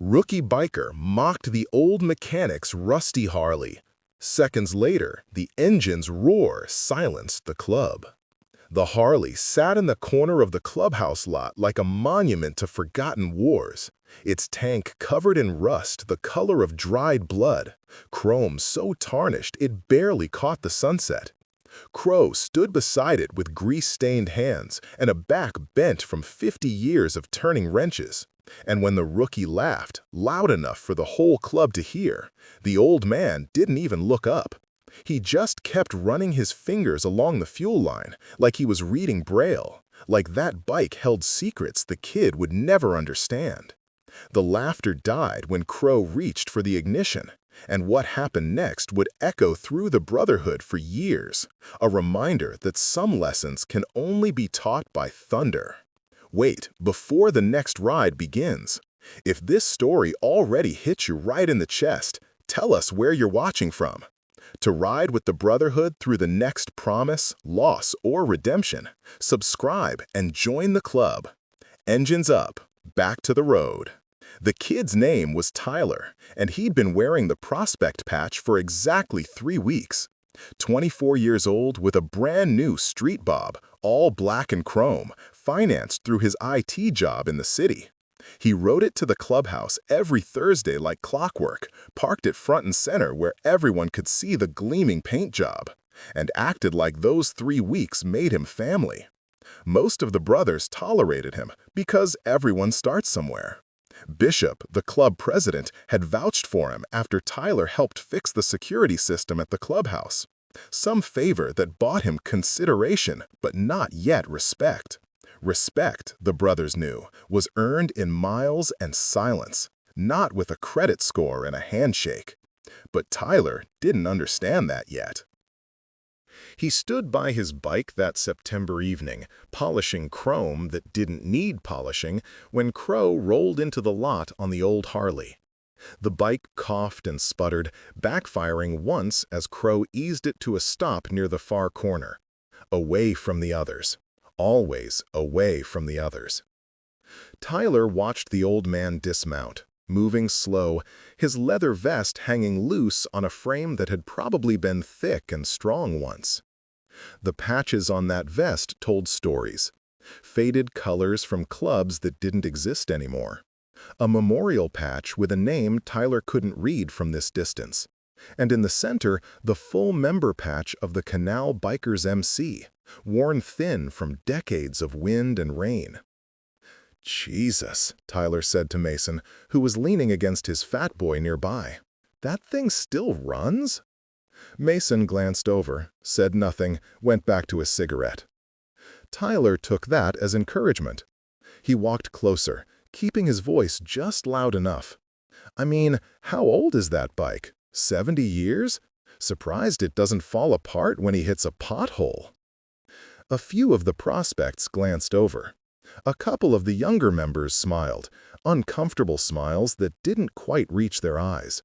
Rookie biker mocked the old mechanic's rusty Harley. Seconds later, the engine's roar silenced the club. The Harley sat in the corner of the clubhouse lot like a monument to forgotten wars, its tank covered in rust the color of dried blood, chrome so tarnished it barely caught the sunset. Crow stood beside it with grease-stained hands and a back bent from 50 years of turning wrenches. And when the rookie laughed, loud enough for the whole club to hear, the old man didn't even look up. He just kept running his fingers along the fuel line, like he was reading Braille, like that bike held secrets the kid would never understand. The laughter died when Crow reached for the ignition, and what happened next would echo through the brotherhood for years, a reminder that some lessons can only be taught by thunder. Wait, before the next ride begins. If this story already hit you right in the chest, tell us where you're watching from. To ride with the Brotherhood through the next promise, loss, or redemption, subscribe and join the club. Engines up, back to the road. The kid's name was Tyler, and he'd been wearing the prospect patch for exactly 3 weeks. 24 years old with a brand new street bob, all black and chrome, financed through his IT job in the city. He rode it to the clubhouse every Thursday like clockwork, parked it front and center where everyone could see the gleaming paint job, and acted like those 3 weeks made him family. Most of the brothers tolerated him because everyone starts somewhere. Bishop, the club president, had vouched for him after Tyler helped fix the security system at the clubhouse. Some favor that bought him consideration, but not yet respect. Respect, the brothers knew, was earned in miles and silence, not with a credit score and a handshake. But Tyler didn't understand that yet. He stood by his bike that September evening, polishing chrome that didn't need polishing, when Crow rolled into the lot on the old Harley. The bike coughed and sputtered, backfiring once as Crow eased it to a stop near the far corner. Away from the others. Always away from the others. Tyler watched the old man dismount, moving slow, his leather vest hanging loose on a frame that had probably been thick and strong once. The patches on that vest told stories. Faded colors from clubs that didn't exist anymore. A memorial patch with a name Tyler couldn't read from this distance. And in the center, the full member patch of the Canal Bikers MC, worn thin from decades of wind and rain. "Jesus," Tyler said to Mason, who was leaning against his fat boy nearby. "That thing still runs?" Mason glanced over, said nothing, went back to his cigarette. Tyler took that as encouragement. He walked closer, keeping his voice just loud enough. "I mean, how old is that bike? 70 years? Surprised it doesn't fall apart when he hits a pothole." A few of the prospects glanced over. A couple of the younger members smiled, uncomfortable smiles that didn't quite reach their eyes.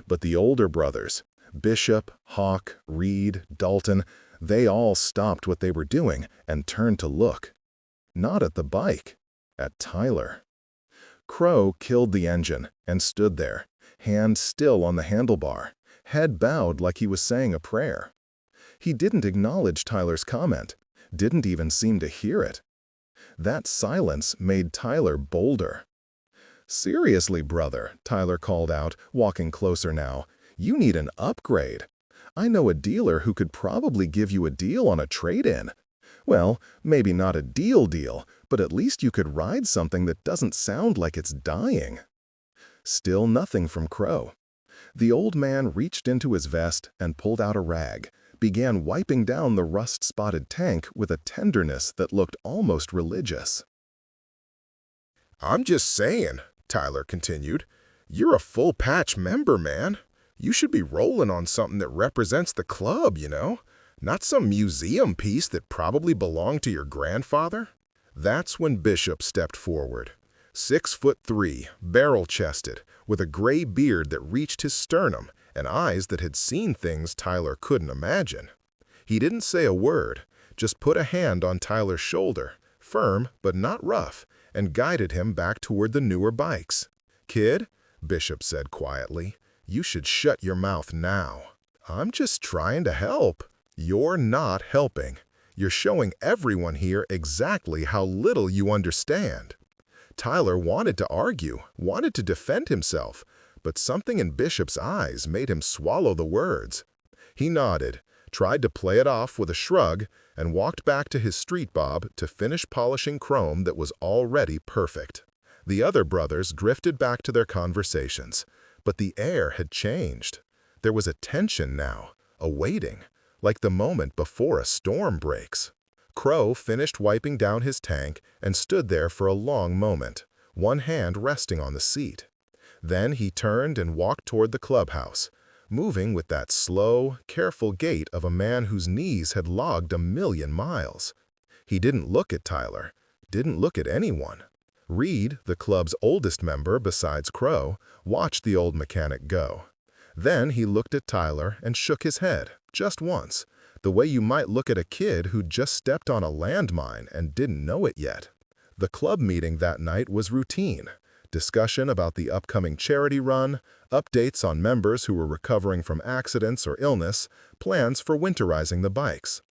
But the older brothers, Bishop, Hawk, Reed, Dalton, they all stopped what they were doing and turned to look. Not at the bike, at Tyler. Crow killed the engine and stood there, hand still on the handlebar, head bowed like he was saying a prayer. He didn't acknowledge Tyler's comment, didn't even seem to hear it. That silence made Tyler bolder. "Seriously, brother," Tyler called out, walking closer now, "you need an upgrade. I know a dealer who could probably give you a deal on a trade-in. Well, maybe not a deal, but at least you could ride something that doesn't sound like it's dying." Still nothing from Crow. The old man reached into his vest and pulled out a rag, began wiping down the rust-spotted tank with a tenderness that looked almost religious. "I'm just saying," Tyler continued, "you're a full-patch member, man. You should be rolling on something that represents the club, you know? Not some museum piece that probably belonged to your grandfather." That's when Bishop stepped forward. 6'3", barrel-chested, with a gray beard that reached his sternum and eyes that had seen things Tyler couldn't imagine. He didn't say a word, just put a hand on Tyler's shoulder, firm but not rough, and guided him back toward the newer bikes. "Kid," Bishop said quietly, "you should shut your mouth now. I'm just trying to help." "You're not helping. You're showing everyone here exactly how little you understand." Tyler wanted to argue, wanted to defend himself, but something in Bishop's eyes made him swallow the words. He nodded, tried to play it off with a shrug, and walked back to his street bob to finish polishing chrome that was already perfect. The other brothers drifted back to their conversations, but the air had changed. There was a tension now, a waiting, like the moment before a storm breaks. Crow finished wiping down his tank and stood there for a long moment, one hand resting on the seat. Then he turned and walked toward the clubhouse, moving with that slow, careful gait of a man whose knees had logged 1,000,000 miles. He didn't look at Tyler, didn't look at anyone. Reed, the club's oldest member besides Crow, watched the old mechanic go. Then he looked at Tyler and shook his head, just once, the way you might look at a kid who'd just stepped on a landmine and didn't know it yet. The club meeting that night was routine. Discussion about the upcoming charity run, updates on members who were recovering from accidents or illness, plans for winterizing the bikes.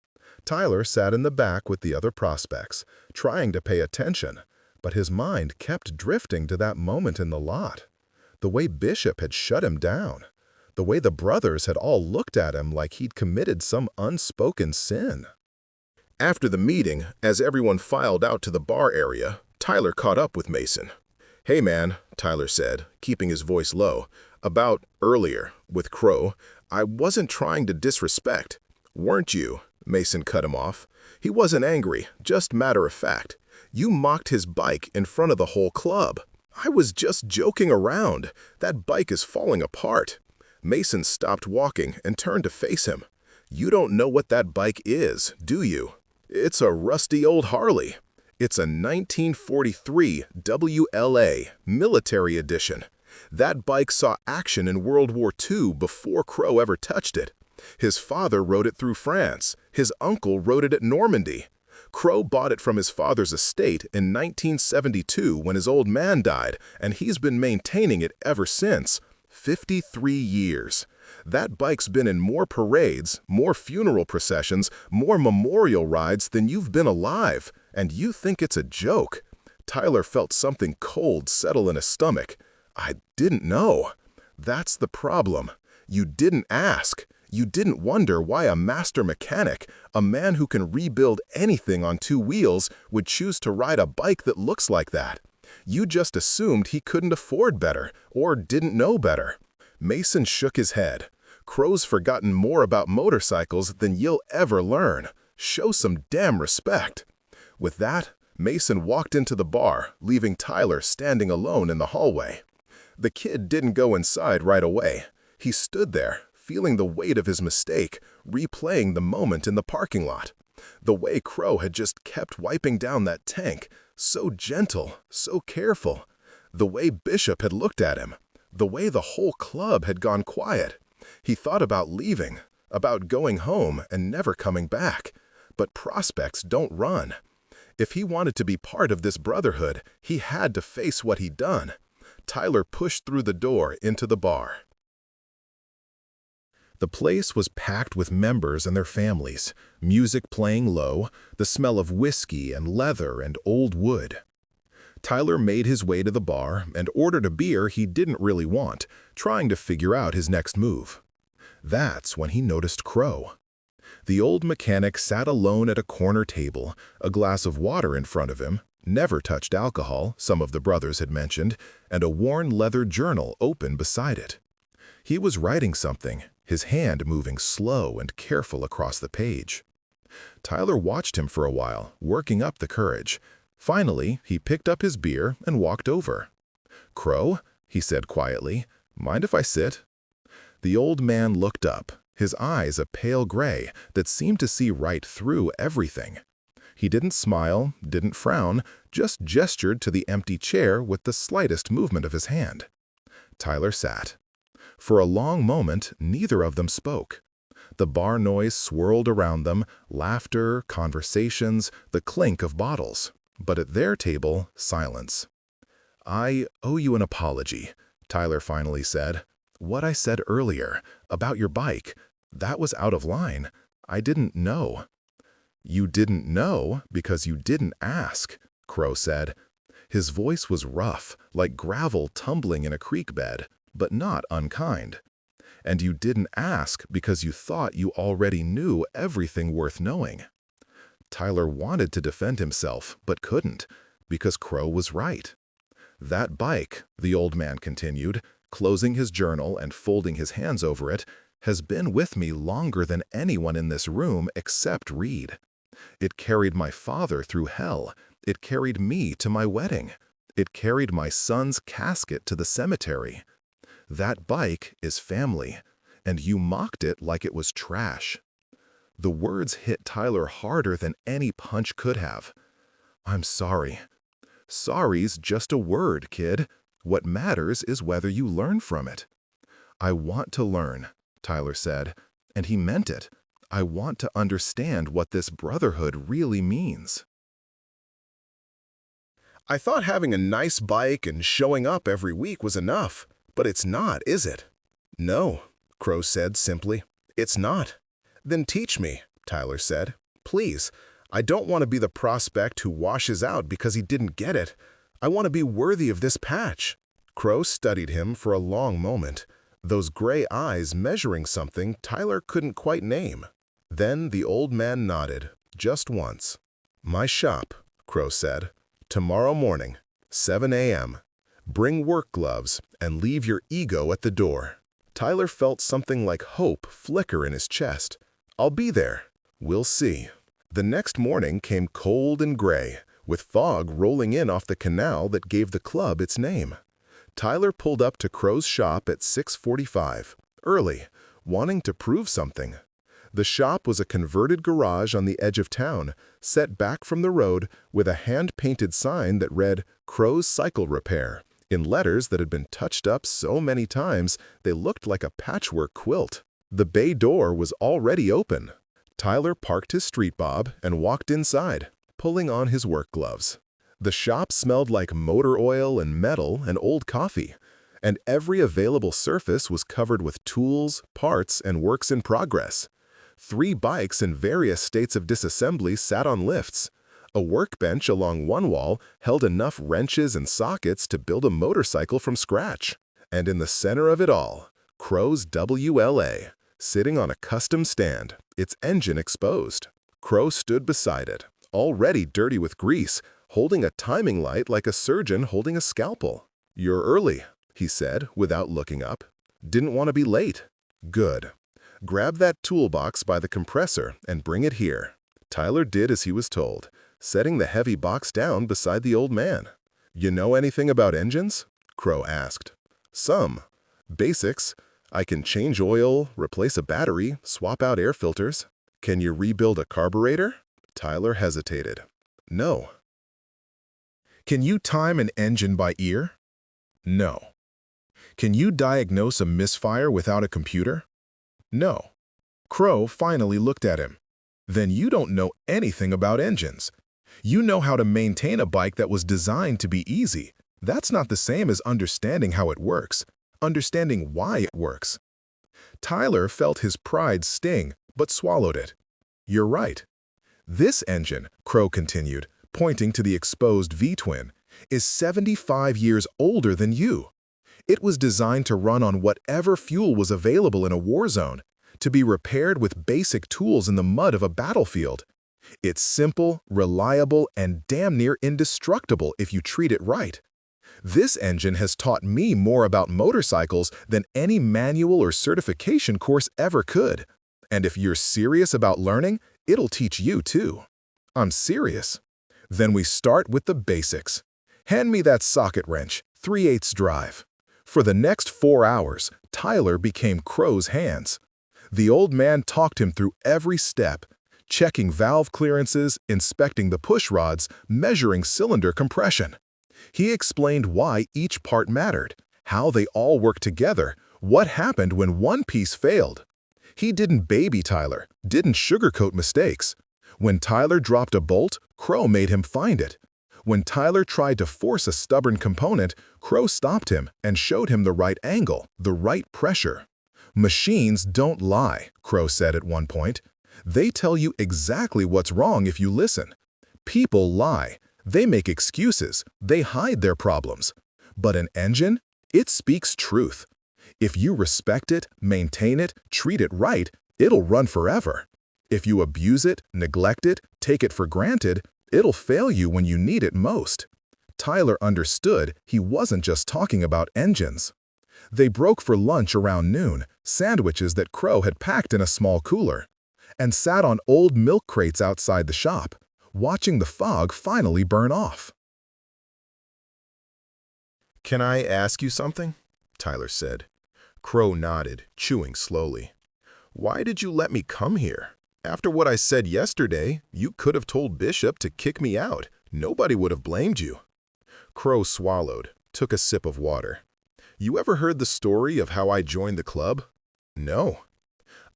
Tyler sat in the back with the other prospects, trying to pay attention, but his mind kept drifting to that moment in the lot. The way Bishop had shut him down. The way the brothers had all looked at him like he'd committed some unspoken sin. After the meeting, as everyone filed out to the bar area, Tyler caught up with Mason. "Hey man," Tyler said, keeping his voice low, "about earlier, with Crow, I wasn't trying to disrespect." "Weren't you?" Mason cut him off. He wasn't angry, just matter of fact. "You mocked his bike in front of the whole club." "I was just joking around. That bike is falling apart." Mason stopped walking and turned to face him. "You don't know what that bike is, do you? It's a rusty old Harley. It's a 1943 WLA, military edition. That bike saw action in World War II before Crow ever touched it. His father rode it through France. His uncle rode it at Normandy. Crow bought it from his father's estate in 1972 when his old man died, and he's been maintaining it ever since. 53 years. That bike's been in more parades, more funeral processions, more memorial rides than you've been alive, and you think it's a joke." Tyler felt something cold settle in his stomach. "I didn't know." That's the problem. You didn't ask. You didn't wonder why a master mechanic, a man who can rebuild anything on 2 wheels, would choose to ride a bike that looks like that. You just assumed he couldn't afford better, or didn't know better. Mason shook his head. "Crow's forgotten more about motorcycles than you'll ever learn. Show some damn respect." With that, Mason walked into the bar, leaving Tyler standing alone in the hallway. The kid didn't go inside right away. He stood there, feeling the weight of his mistake, replaying the moment in the parking lot. The way Crow had just kept wiping down that tank, so gentle, so careful. The way Bishop had looked at him. The way the whole club had gone quiet. He thought about leaving, about going home and never coming back. But prospects don't run. If he wanted to be part of this brotherhood, he had to face what he'd done. Tyler pushed through the door into the bar. The place was packed with members and their families, music playing low, the smell of whiskey and leather and old wood. Tyler made his way to the bar and ordered a beer he didn't really want, trying to figure out his next move. That's when he noticed Crow. The old mechanic sat alone at a corner table, a glass of water in front of him, never touched alcohol, some of the brothers had mentioned, and a worn leather journal open beside it. He was writing something, his hand moving slow and careful across the page. Tyler watched him for a while, working up the courage. Finally, he picked up his beer and walked over. "Crow," he said quietly, "mind if I sit?" The old man looked up, his eyes a pale gray that seemed to see right through everything. He didn't smile, didn't frown, just gestured to the empty chair with the slightest movement of his hand. Tyler sat. For a long moment, neither of them spoke. The bar noise swirled around them, laughter, conversations, the clink of bottles. But at their table, silence. I owe you an apology, Tyler finally said. What I said earlier about your bike, that was out of line. I didn't know. You didn't know because you didn't ask, Crow said. His voice was rough, like gravel tumbling in a creek bed, but not unkind. And you didn't ask because you thought you already knew everything worth knowing. Tyler wanted to defend himself, but couldn't, because Crow was right. That bike, the old man continued, closing his journal and folding his hands over it, has been with me longer than anyone in this room except Reed. It carried my father through hell. It carried me to my wedding. It carried my son's casket to the cemetery. That bike is family, and you mocked it like it was trash. The words hit Tyler harder than any punch could have. I'm sorry. Sorry's just a word, kid. What matters is whether you learn from it. I want to learn, Tyler said, and he meant it. I want to understand what this brotherhood really means. I thought having a nice bike and showing up every week was enough, but it's not, is it? No, Crow said simply. It's not. Then teach me, Tyler said. Please. I don't want to be the prospect who washes out because he didn't get it. I want to be worthy of this patch. Crow studied him for a long moment, those gray eyes measuring something Tyler couldn't quite name. Then the old man nodded, just once. My shop, Crow said. Tomorrow morning, 7 a.m. Bring work gloves and leave your ego at the door. Tyler felt something like hope flicker in his chest. I'll be there. We'll see. The next morning came cold and gray, with fog rolling in off the canal that gave the club its name. Tyler pulled up to Crow's shop at 6:45, early, wanting to prove something. The shop was a converted garage on the edge of town, set back from the road with a hand-painted sign that read, Crow's Cycle Repair, in letters that had been touched up so many times they looked like a patchwork quilt. The bay door was already open. Tyler parked his street bob and walked inside, pulling on his work gloves. The shop smelled like motor oil and metal and old coffee, and every available surface was covered with tools, parts, and works in progress. 3 bikes in various states of disassembly sat on lifts. A workbench along one wall held enough wrenches and sockets to build a motorcycle from scratch. And in the center of it all, Crow's WLA, sitting on a custom stand, its engine exposed. Crow stood beside it, already dirty with grease, holding a timing light like a surgeon holding a scalpel. You're early, he said, without looking up. Didn't want to be late. Good. Grab that toolbox by the compressor and bring it here. Tyler did as he was told, setting the heavy box down beside the old man. You know anything about engines? Crow asked. Some. Basics. I can change oil, replace a battery, swap out air filters. Can you rebuild a carburetor? Tyler hesitated. No. Can you time an engine by ear? No. Can you diagnose a misfire without a computer? No. Crow finally looked at him. Then you don't know anything about engines. You know how to maintain a bike that was designed to be easy. That's not the same as understanding how it works, understanding why it works. Tyler felt his pride sting, but swallowed it. You're right. This engine, Crow continued, pointing to the exposed V-twin, is 75 years older than you. It was designed to run on whatever fuel was available in a war zone, to be repaired with basic tools in the mud of a battlefield. It's simple, reliable, and damn near indestructible if you treat it right. This engine has taught me more about motorcycles than any manual or certification course ever could. And if you're serious about learning, it'll teach you too. I'm serious. Then we start with the basics. Hand me that socket wrench, 3/8 drive. For the next 4 hours, Tyler became Crow's hands. The old man talked him through every step, checking valve clearances, inspecting the push rods, measuring cylinder compression. He explained why each part mattered, how they all worked together, what happened when one piece failed. He didn't baby Tyler, didn't sugarcoat mistakes. When Tyler dropped a bolt, Crow made him find it. When Tyler tried to force a stubborn component, Crow stopped him and showed him the right angle, the right pressure. "Machines don't lie," Crow said at one point. "They tell you exactly what's wrong if you listen. People lie. They make excuses. They hide their problems. But an engine? It speaks truth. If you respect it, maintain it, treat it right, it'll run forever. If you abuse it, neglect it, take it for granted, it'll fail you when you need it most." Tyler understood he wasn't just talking about engines. They broke for lunch around noon, sandwiches that Crow had packed in a small cooler, and sat on old milk crates outside the shop, watching the fog finally burn off. "Can I ask you something?" Tyler said. Crow nodded, chewing slowly. "Why did you let me come here? After what I said yesterday, you could have told Bishop to kick me out. Nobody would have blamed you." Crow swallowed, took a sip of water. "You ever heard the story of how I joined the club?" "No."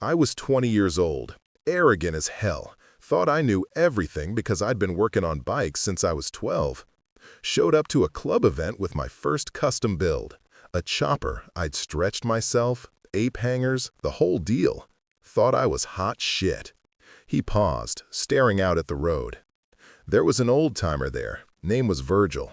"I was 20 years old, arrogant as hell, thought I knew everything because I'd been working on bikes since I was 12. Showed up to a club event with my first custom build. A chopper, I'd stretched myself, ape hangers, the whole deal. Thought I was hot shit." He paused, staring out at the road. "There was an old-timer there, name was Virgil.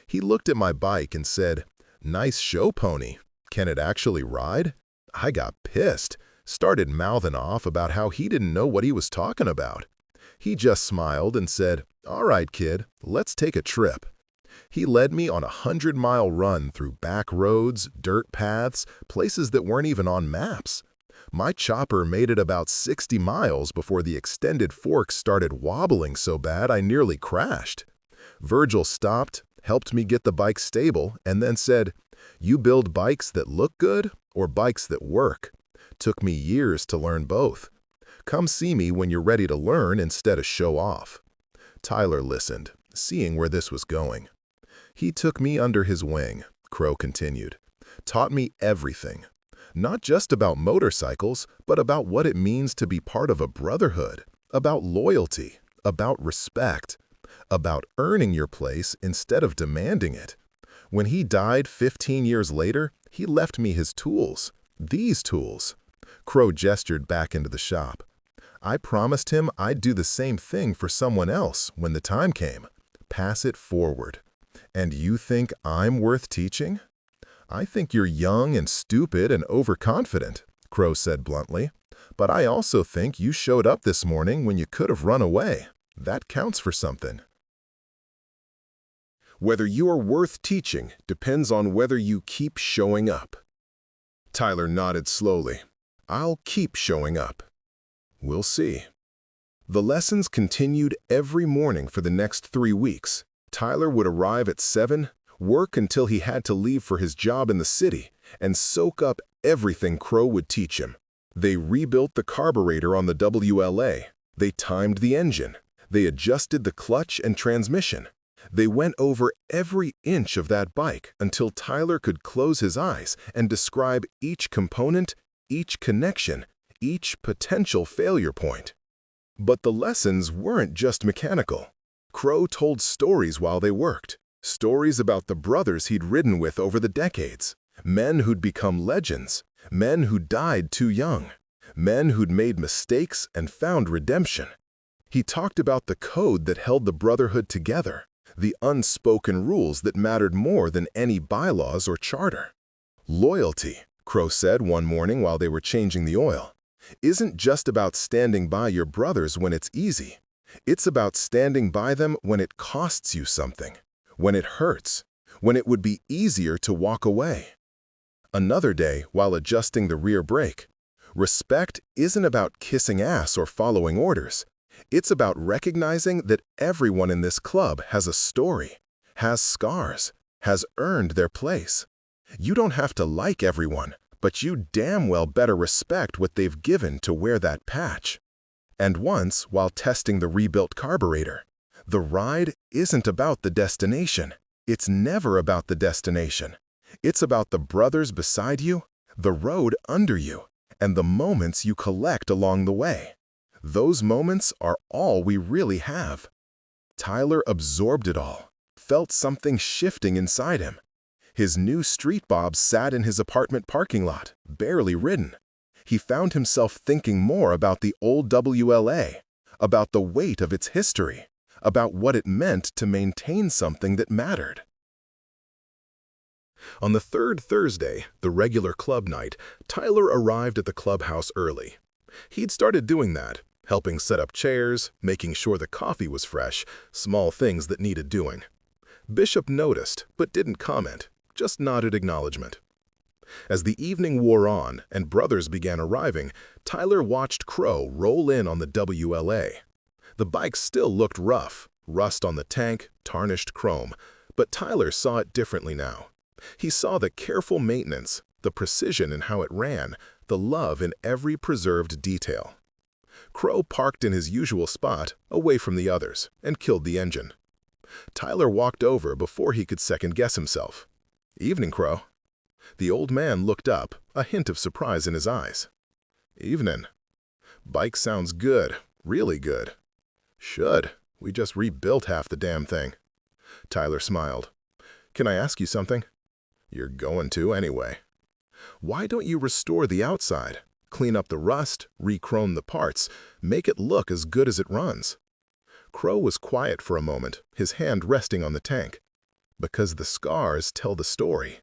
He looked at my bike and said, 'Nice show pony. Can it actually ride?' I got pissed, started mouthing off about how he didn't know what he was talking about. He just smiled and said, 'All right, kid, let's take a trip.' He led me on a 100-mile run through back roads, dirt paths, places that weren't even on maps. My chopper made it about 60 miles before the extended forks started wobbling so bad I nearly crashed. Virgil stopped, helped me get the bike stable, and then said, 'You build bikes that look good or bikes that work?' Took me years to learn both. Come see me when you're ready to learn instead of show off." Tyler listened, seeing where this was going. "He took me under his wing," Crow continued. "Taught me everything. Not just about motorcycles, but about what it means to be part of a brotherhood, about loyalty, about respect, about earning your place instead of demanding it. When he died 15 years later, he left me his tools. These tools." Crow gestured back into the shop. "I promised him I'd do the same thing for someone else when the time came. Pass it forward. And you think I'm worth teaching?" "I think you're young and stupid and overconfident," Crow said bluntly. "But I also think you showed up this morning when you could have run away. That counts for something." Whether you are worth teaching depends on whether you keep showing up. Tyler nodded slowly. "I'll keep showing up." "We'll see." The lessons continued every morning for the next 3 weeks. Tyler would arrive at 7, work until he had to leave for his job in the city, and soak up everything Crow would teach him. They rebuilt the carburetor on the WLA. They timed the engine. They adjusted the clutch and transmission. They went over every inch of that bike until Tyler could close his eyes and describe each component, each connection, each potential failure point. But the lessons weren't just mechanical. Crow told stories while they worked, stories about the brothers he'd ridden with over the decades, men who'd become legends, men who died too young, men who'd made mistakes and found redemption. He talked about the code that held the brotherhood together, the unspoken rules that mattered more than any bylaws or charter. "Loyalty," Crow said one morning while they were changing the oil, "isn't just about standing by your brothers when it's easy. It's about standing by them when it costs you something, when it hurts, when it would be easier to walk away." Another day, while adjusting the rear brake, respect isn't about kissing ass or following orders. It's about recognizing that everyone in this club has a story, has scars, has earned their place. You don't have to like everyone, but you damn well better respect what they've given to wear that patch. And once, while testing the rebuilt carburetor, the ride isn't about the destination. It's never about the destination. It's about the brothers beside you, the road under you, and the moments you collect along the way. Those moments are all we really have. Tyler absorbed it all. felt something shifting inside him. His new street bob sat in his apartment parking lot, barely ridden. He found himself thinking more about the old WLA, about the weight of its history, about what it meant to maintain something that mattered. On the third Thursday, the regular club night, Tyler arrived at the clubhouse early. He'd started doing that, helping set up chairs, making sure the coffee was fresh, small things that needed doing. Bishop noticed, but didn't comment, just nodded acknowledgement. As the evening wore on and brothers began arriving, Tyler watched Crow roll in on the WLA. The bike still looked rough, rust on the tank, tarnished chrome, but Tyler saw it differently now. He saw the careful maintenance, the precision in how it ran, the love in every preserved detail. Crow parked in his usual spot, away from the others, and killed the engine. Tyler walked over before he could second-guess himself. "Evening, Crow." The old man looked up, a hint of surprise in his eyes. "Evening. Bike sounds good, really good." "Should. We just rebuilt half the damn thing." Tyler smiled. "Can I ask you something?" "You're going to anyway." "Why don't you restore the outside? Clean up the rust, re-chrome the parts, make it look as good as it runs." Crow was quiet for a moment, his hand resting on the tank. "Because the scars tell the story.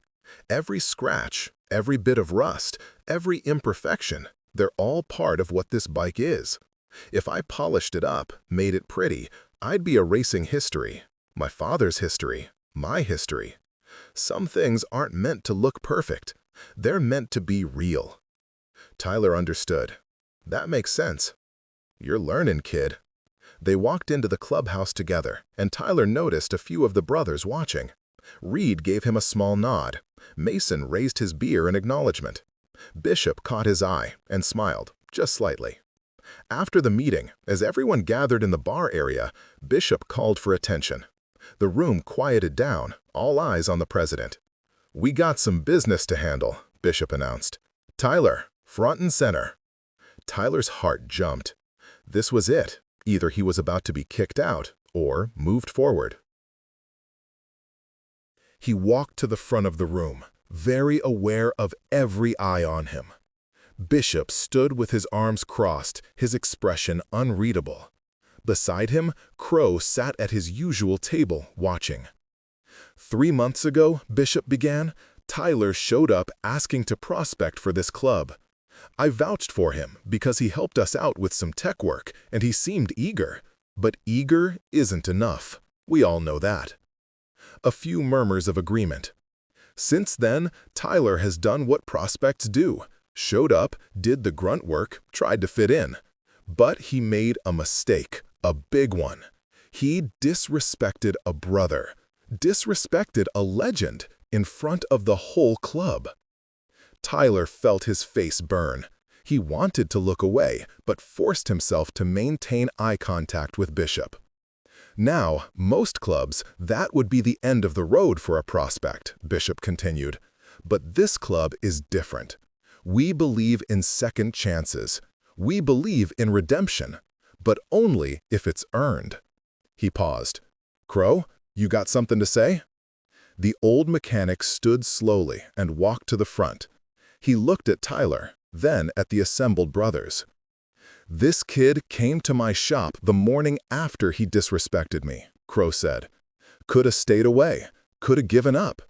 Every scratch, every bit of rust, every imperfection, they're all part of what this bike is. If I polished it up, made it pretty, I'd be erasing history. My father's history, my history. Some things aren't meant to look perfect. They're meant to be real." Tyler understood. "That makes sense." "You're learning, kid." They walked into the clubhouse together, and Tyler noticed a few of the brothers watching. Reed gave him a small nod. Mason raised his beer in acknowledgement. Bishop caught his eye and smiled, just slightly. After the meeting, as everyone gathered in the bar area, Bishop called for attention. The room quieted down, all eyes on the president. "We got some business to handle," Bishop announced. "Tyler, front and center." Tyler's heart jumped. This was it. Either he was about to be kicked out or moved forward. He walked to the front of the room, very aware of every eye on him. Bishop stood with his arms crossed, his expression unreadable. Beside him, Crow sat at his usual table, watching. 3 months ago, Bishop began, Tyler showed up asking to prospect for this club. I vouched for him because he helped us out with some tech work, and he seemed eager. But eager isn't enough. We all know that. A few murmurs of agreement. Since then, Tyler has done what prospects do. Showed up, did the grunt work, tried to fit in. But he made a mistake, a big one. He disrespected a brother, disrespected a legend in front of the whole club. Tyler felt his face burn. He wanted to look away, but forced himself to maintain eye contact with Bishop. Now, most clubs, that would be the end of the road for a prospect, Bishop continued. But this club is different. We believe in second chances. We believe in redemption, but only if it's earned. He paused. "Crow, you got something to say?" The old mechanic stood slowly and walked to the front. He looked at Tyler, then at the assembled brothers. "This kid came to my shop the morning after he disrespected me," Crow said. "Could have stayed away, could have given up.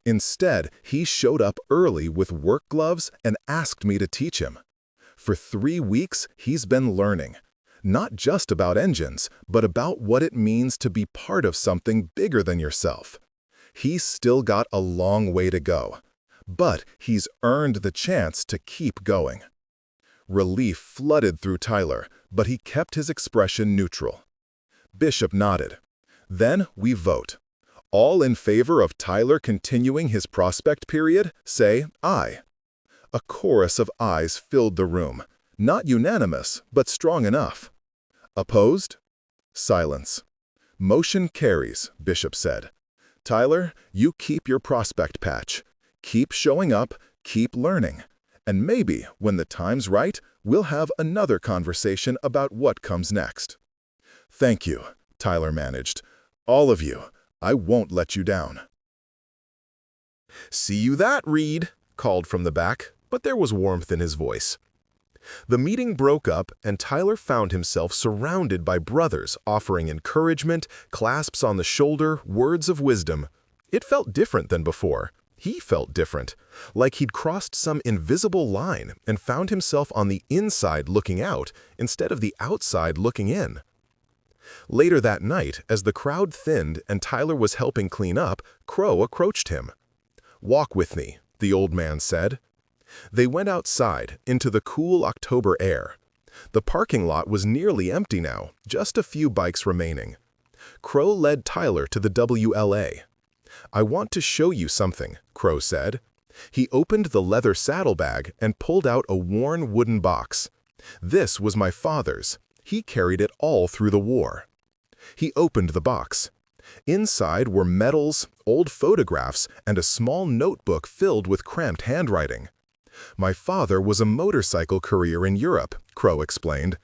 Instead, he showed up early with work gloves and asked me to teach him. For 3 weeks, he's been learning. Not just about engines, but about what it means to be part of something bigger than yourself. He's still got a long way to go. But he's earned the chance to keep going." Relief flooded through Tyler, but he kept his expression neutral. Bishop nodded. "Then we vote. All in favor of Tyler continuing his prospect period, say aye." A chorus of ayes filled the room. Not unanimous, but strong enough. Opposed? Silence. "Motion carries," Bishop said. "Tyler, you keep your prospect patch. Keep showing up, keep learning. And maybe, when the time's right, we'll have another conversation about what comes next." "Thank you," Tyler managed. "All of you. I won't let you down." "See you that, Reed," called from the back, but there was warmth in his voice. The meeting broke up, and Tyler found himself surrounded by brothers offering encouragement, clasps on the shoulder, words of wisdom. It felt different than before. He felt different, like he'd crossed some invisible line and found himself on the inside looking out instead of the outside looking in. Later that night, as the crowd thinned and Tyler was helping clean up, Crow approached him. "Walk with me," the old man said. They went outside, into the cool October air. The parking lot was nearly empty now, just a few bikes remaining. Crow led Tyler to the WLA. "I want to show you something," Crow said. He opened the leather saddlebag and pulled out a worn wooden box. "This was my father's. He carried it all through the war." He opened the box. Inside were medals, old photographs, and a small notebook filled with cramped handwriting. "My father was a motorcycle courier in Europe," Crow explained.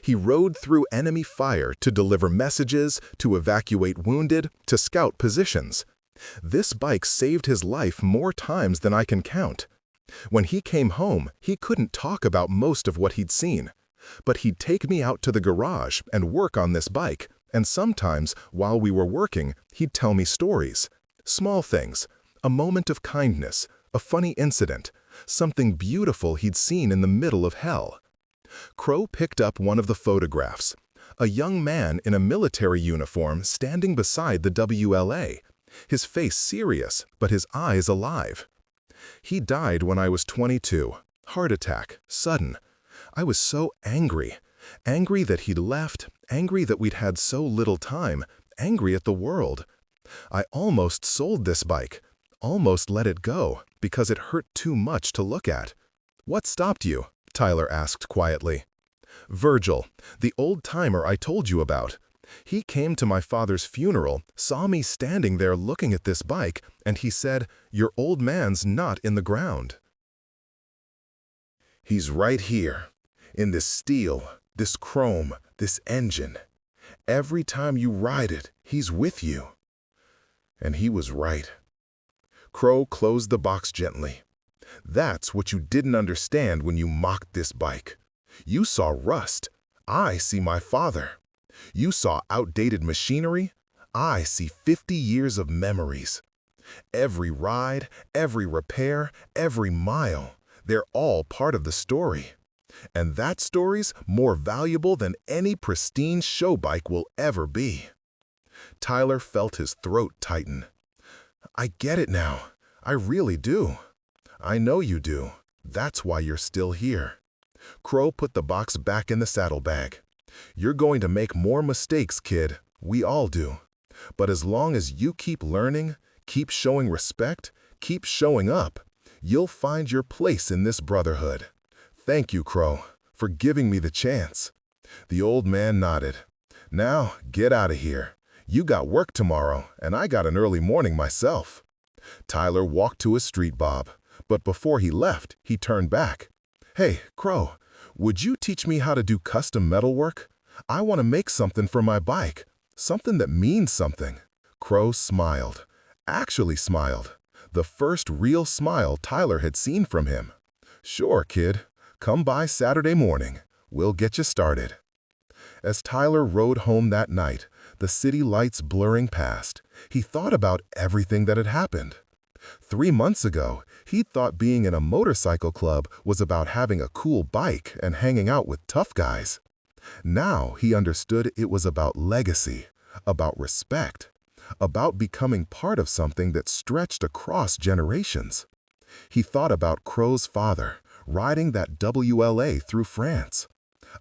"He rode through enemy fire to deliver messages, to evacuate wounded, to scout positions. This bike saved his life more times than I can count. When he came home, he couldn't talk about most of what he'd seen. But he'd take me out to the garage and work on this bike, and sometimes, while we were working, he'd tell me stories. Small things, a moment of kindness, a funny incident, something beautiful he'd seen in the middle of hell." Crow picked up one of the photographs. A young man in a military uniform standing beside the WLA, his face serious, but his eyes alive. "He died when I was 22. Heart attack, sudden. I was so angry. Angry that he'd left, angry that we'd had so little time, angry at the world. I almost sold this bike, almost let it go, because it hurt too much to look at." "What stopped you?" Tyler asked quietly. "Virgil, the old-timer I told you about. He came to my father's funeral, saw me standing there looking at this bike, and he said, 'Your old man's not in the ground. He's right here, in this steel, this chrome, this engine. Every time you ride it, he's with you.' And he was right." Crow closed the box gently. "That's what you didn't understand when you mocked this bike. You saw rust. I see my father. You saw outdated machinery. I see 50 years of memories. Every ride, every repair, every mile, they're all part of the story. And that story's more valuable than any pristine show bike will ever be." Tyler felt his throat tighten. "I get it now. I really do. I know you do. That's why you're still here." Crow put the box back in the saddlebag. "You're going to make more mistakes, kid. We all do. But as long as you keep learning, keep showing respect, keep showing up, you'll find your place in this brotherhood. Thank you, Crow, for giving me the chance." The old man nodded. "Now, get out of here. You got work tomorrow, and I got an early morning myself." Tyler walked to his street bob, but before he left, he turned back. "Hey, Crow, would you teach me how to do custom metalwork? I want to make something for my bike, something that means something." Crow smiled, actually smiled, the first real smile Tyler had seen from him. "Sure, kid. Come by Saturday morning. We'll get you started." As Tyler rode home that night, the city lights blurring past, he thought about everything that had happened. 3 months ago, he thought being in a motorcycle club was about having a cool bike and hanging out with tough guys. Now he understood it was about legacy, about respect, about becoming part of something that stretched across generations. He thought about Crow's father, riding that WLA through France.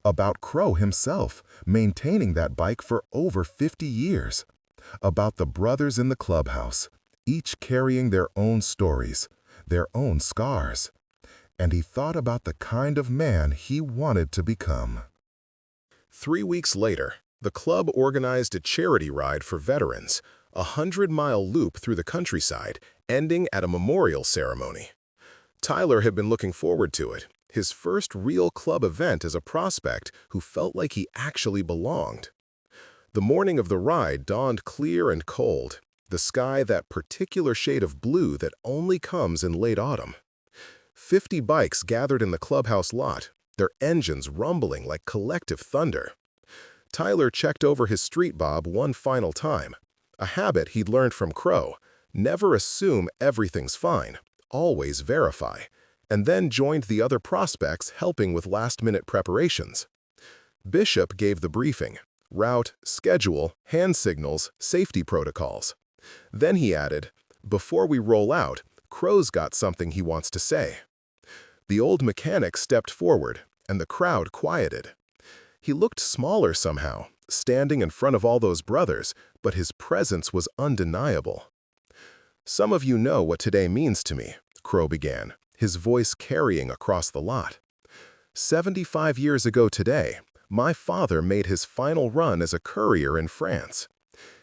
About Crow himself, maintaining that bike for over 50 years. About the brothers in the clubhouse, each carrying their own stories, their own scars. And he thought about the kind of man he wanted to become. 3 weeks later, the club organized a charity ride for veterans, a 100-mile loop through the countryside, ending at a memorial ceremony. Tyler had been looking forward to it, his first real club event as a prospect who felt like he actually belonged. The morning of the ride dawned clear and cold. the sky that particular shade of blue that only comes in late autumn. 50 bikes gathered in the clubhouse lot, their engines rumbling like collective thunder. Tyler checked over his street bob one final time, a habit he'd learned from Crow: never assume everything's fine, always verify, and then joined the other prospects helping with last-minute preparations. Bishop gave the briefing: route, schedule, hand signals, safety protocols. Then he added, "Before we roll out, Crow's got something he wants to say." The old mechanic stepped forward, and the crowd quieted. He looked smaller somehow, standing in front of all those brothers, but his presence was undeniable. "Some of you know what today means to me," Crow began, his voice carrying across the lot. 75 years ago today, my father made his final run as a courier in France.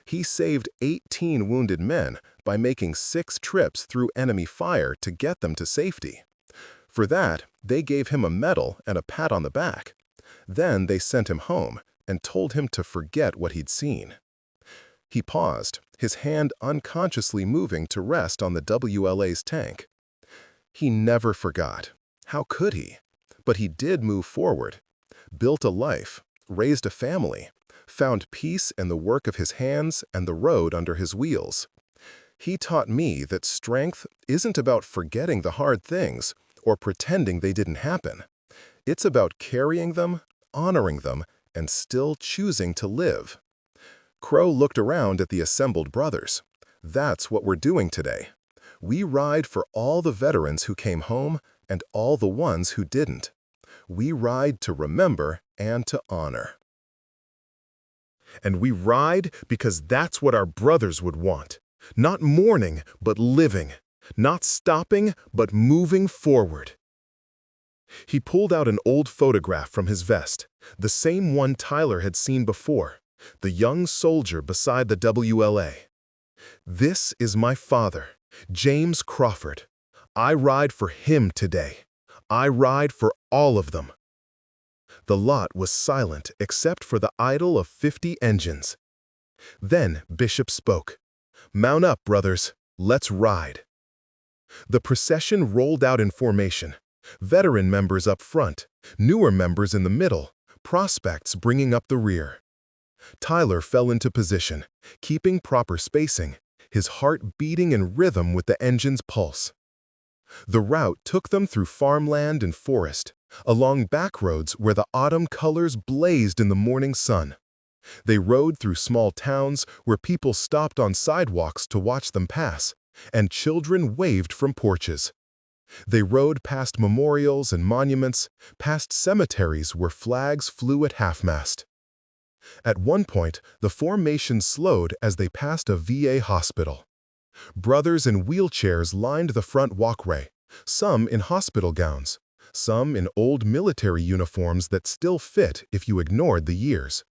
He saved 18 wounded men by making 6 trips through enemy fire to get them to safety. For that, they gave him a medal and a pat on the back. Then they sent him home and told him to forget what he'd seen. He paused, his hand unconsciously moving to rest on the WLA's tank. He never forgot. How could he? But he did move forward, built a life, raised a family, found peace in the work of his hands and the road under his wheels. He taught me that strength isn't about forgetting the hard things or pretending they didn't happen. It's about carrying them, honoring them, and still choosing to live. Crow looked around at the assembled brothers. That's what we're doing today. We ride for all the veterans who came home and all the ones who didn't. We ride to remember and to honor. And we ride because that's what our brothers would want. Not mourning, but living. Not stopping, but moving forward. He pulled out an old photograph from his vest, the same one Tyler had seen before, the young soldier beside the WLA. "This is my father, James Crawford. I ride for him today. I ride for all of them." The lot was silent except for the idle of 50 engines. Then Bishop spoke. "Mount up, brothers. Let's ride." The procession rolled out in formation. Veteran members up front, newer members in the middle, prospects bringing up the rear. Tyler fell into position, keeping proper spacing, his heart beating in rhythm with the engine's pulse. The route took them through farmland and forest, along back roads where the autumn colors blazed in the morning sun. They rode through small towns where people stopped on sidewalks to watch them pass, and children waved from porches. They rode past memorials and monuments, past cemeteries where flags flew at half-mast. At one point, the formation slowed as they passed a VA hospital. Brothers in wheelchairs lined the front walkway, some in hospital gowns, some in old military uniforms that still fit if you ignored the years.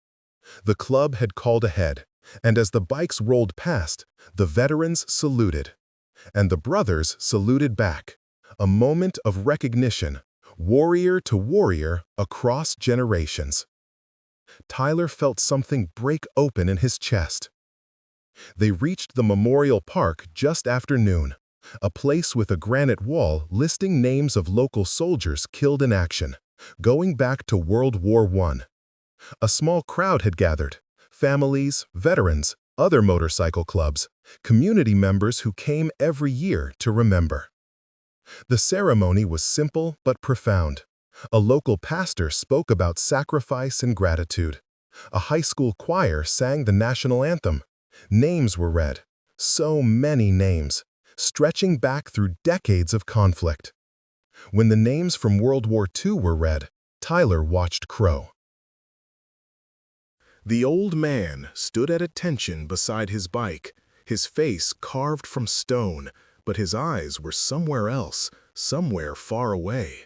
The club had called ahead, and as the bikes rolled past, the veterans saluted. And the brothers saluted back. A moment of recognition, warrior to warrior across generations. Tyler felt something break open in his chest. They reached the memorial park just after noon, a place with a granite wall listing names of local soldiers killed in action, going back to World War I. A small crowd had gathered, families, veterans, other motorcycle clubs, community members who came every year to remember. The ceremony was simple but profound. A local pastor spoke about sacrifice and gratitude. A high school choir sang the national anthem. Names were read, so many names, stretching back through decades of conflict. When the names from World War II were read, Tyler watched Crow. The old man stood at attention beside his bike, his face carved from stone, but his eyes were somewhere else, somewhere far away.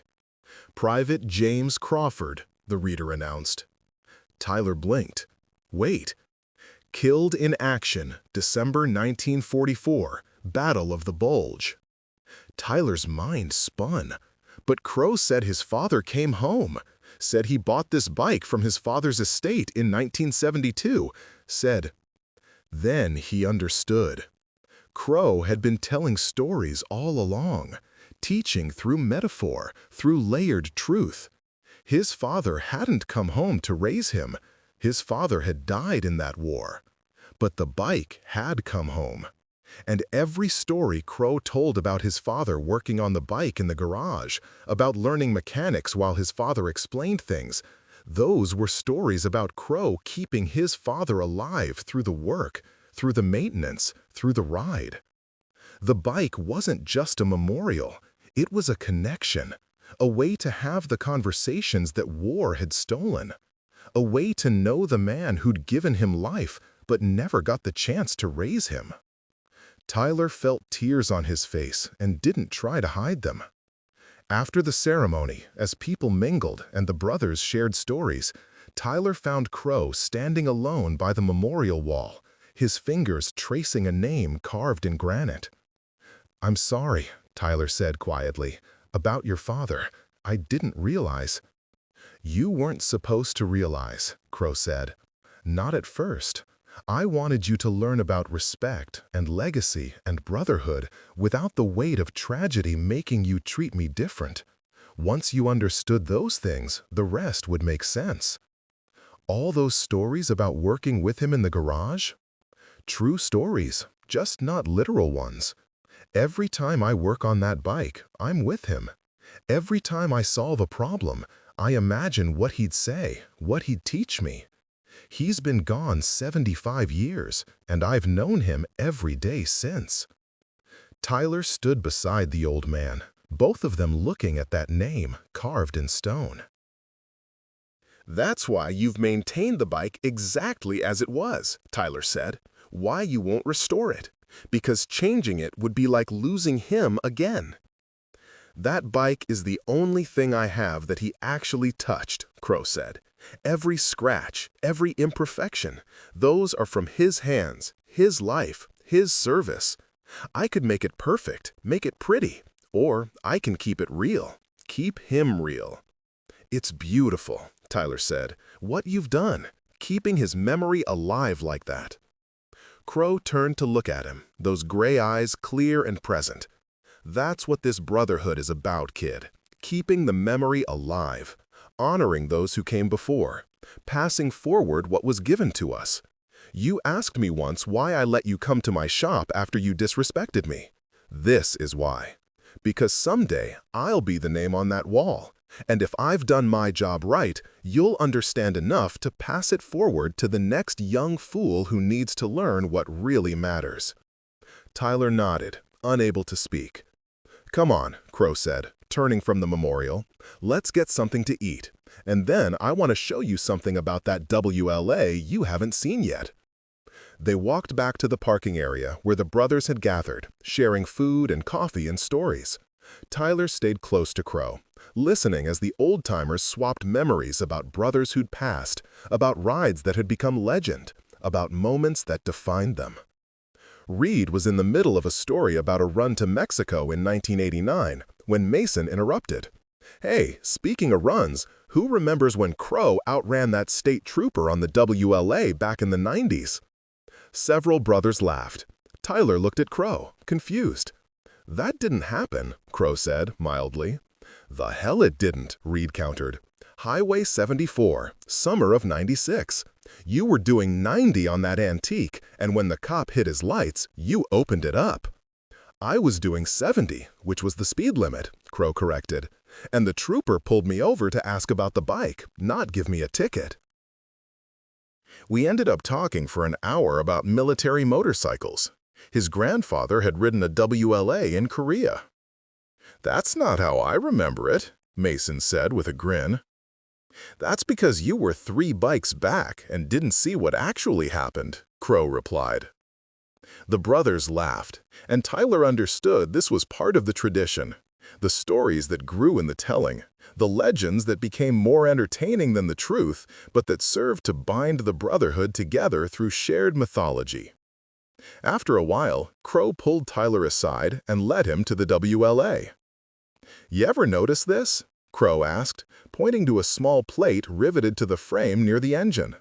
"Private James Crawford," the reader announced. Tyler blinked. Wait. "Killed in action, December 1944, Battle of the Bulge." Tyler's mind spun. But Crow said his father came home, said he bought this bike from his father's estate in 1972, said. Then he understood. Crow had been telling stories all along, teaching through metaphor, through layered truth. His father hadn't come home to raise him. His father had died in that war. But the bike had come home. And every story Crow told about his father working on the bike in the garage, about learning mechanics while his father explained things, those were stories about Crow keeping his father alive through the work, through the maintenance, through the ride. The bike wasn't just a memorial, it was a connection, a way to have the conversations that war had stolen, a way to know the man who'd given him life but never got the chance to raise him. Tyler felt tears on his face and didn't try to hide them. After the ceremony, as people mingled and the brothers shared stories, Tyler found Crow standing alone by the memorial wall, his fingers tracing a name carved in granite. "I'm sorry," Tyler said quietly, "about your father. I didn't realize." "You weren't supposed to realize," Crow said. "Not at first. I wanted you to learn about respect and legacy and brotherhood without the weight of tragedy making you treat me different. Once you understood those things, the rest would make sense." All those stories about working with him in the garage? True stories, just not literal ones. Every time I work on that bike, I'm with him. Every time I solve a problem, I imagine what he'd say, what he'd teach me. He's been gone 75 years, and I've known him every day since. Tyler stood beside the old man, both of them looking at that name carved in stone. "That's why you've maintained the bike exactly as it was," Tyler said. "Why you won't restore it. Because changing it would be like losing him again." "That bike is the only thing I have that he actually touched," Crow said. "Every scratch, every imperfection, those are from his hands, his life, his service. I could make it perfect, make it pretty, or I can keep it real, keep him real." "It's beautiful," Tyler said, "what you've done, keeping his memory alive like that." Crow turned to look at him, those gray eyes clear and present. "That's what this brotherhood is about, kid. Keeping the memory alive, honoring those who came before, passing forward what was given to us. You asked me once why I let you come to my shop after you disrespected me. This is why. Because someday I'll be the name on that wall. And if I've done my job right, you'll understand enough to pass it forward to the next young fool who needs to learn what really matters." Tyler nodded, unable to speak. "Come on," Crow said, turning from the memorial. "Let's get something to eat. And then I want to show you something about that WLA you haven't seen yet." They walked back to the parking area where the brothers had gathered, sharing food and coffee and stories. Tyler stayed close to Crow, listening as the old-timers swapped memories about brothers who'd passed, about rides that had become legend, about moments that defined them. Reed was in the middle of a story about a run to Mexico in 1989 when Mason interrupted. "Hey, speaking of runs, who remembers when Crow outran that state trooper on the WLA back in the 90s? Several brothers laughed. Tyler looked at Crow, confused. "That didn't happen," Crow said, mildly. "The hell it didn't," Reed countered. "Highway 74, summer of 96. You were doing 90 on that antique, and when the cop hit his lights, you opened it up." "I was doing 70, which was the speed limit," Crow corrected. "And the trooper pulled me over to ask about the bike, not give me a ticket." We ended up talking for an hour about military motorcycles. His grandfather had ridden a WLA in Korea. "That's not how I remember it," Mason said with a grin. "That's because you were 3 bikes back and didn't see what actually happened," Crow replied. The brothers laughed, and Tyler understood this was part of the tradition. The stories that grew in the telling, the legends that became more entertaining than the truth, but that served to bind the brotherhood together through shared mythology. After a while, Crow pulled Tyler aside and led him to the WLA. "You ever notice this?" Crow asked, pointing to a small plate riveted to the frame near the engine.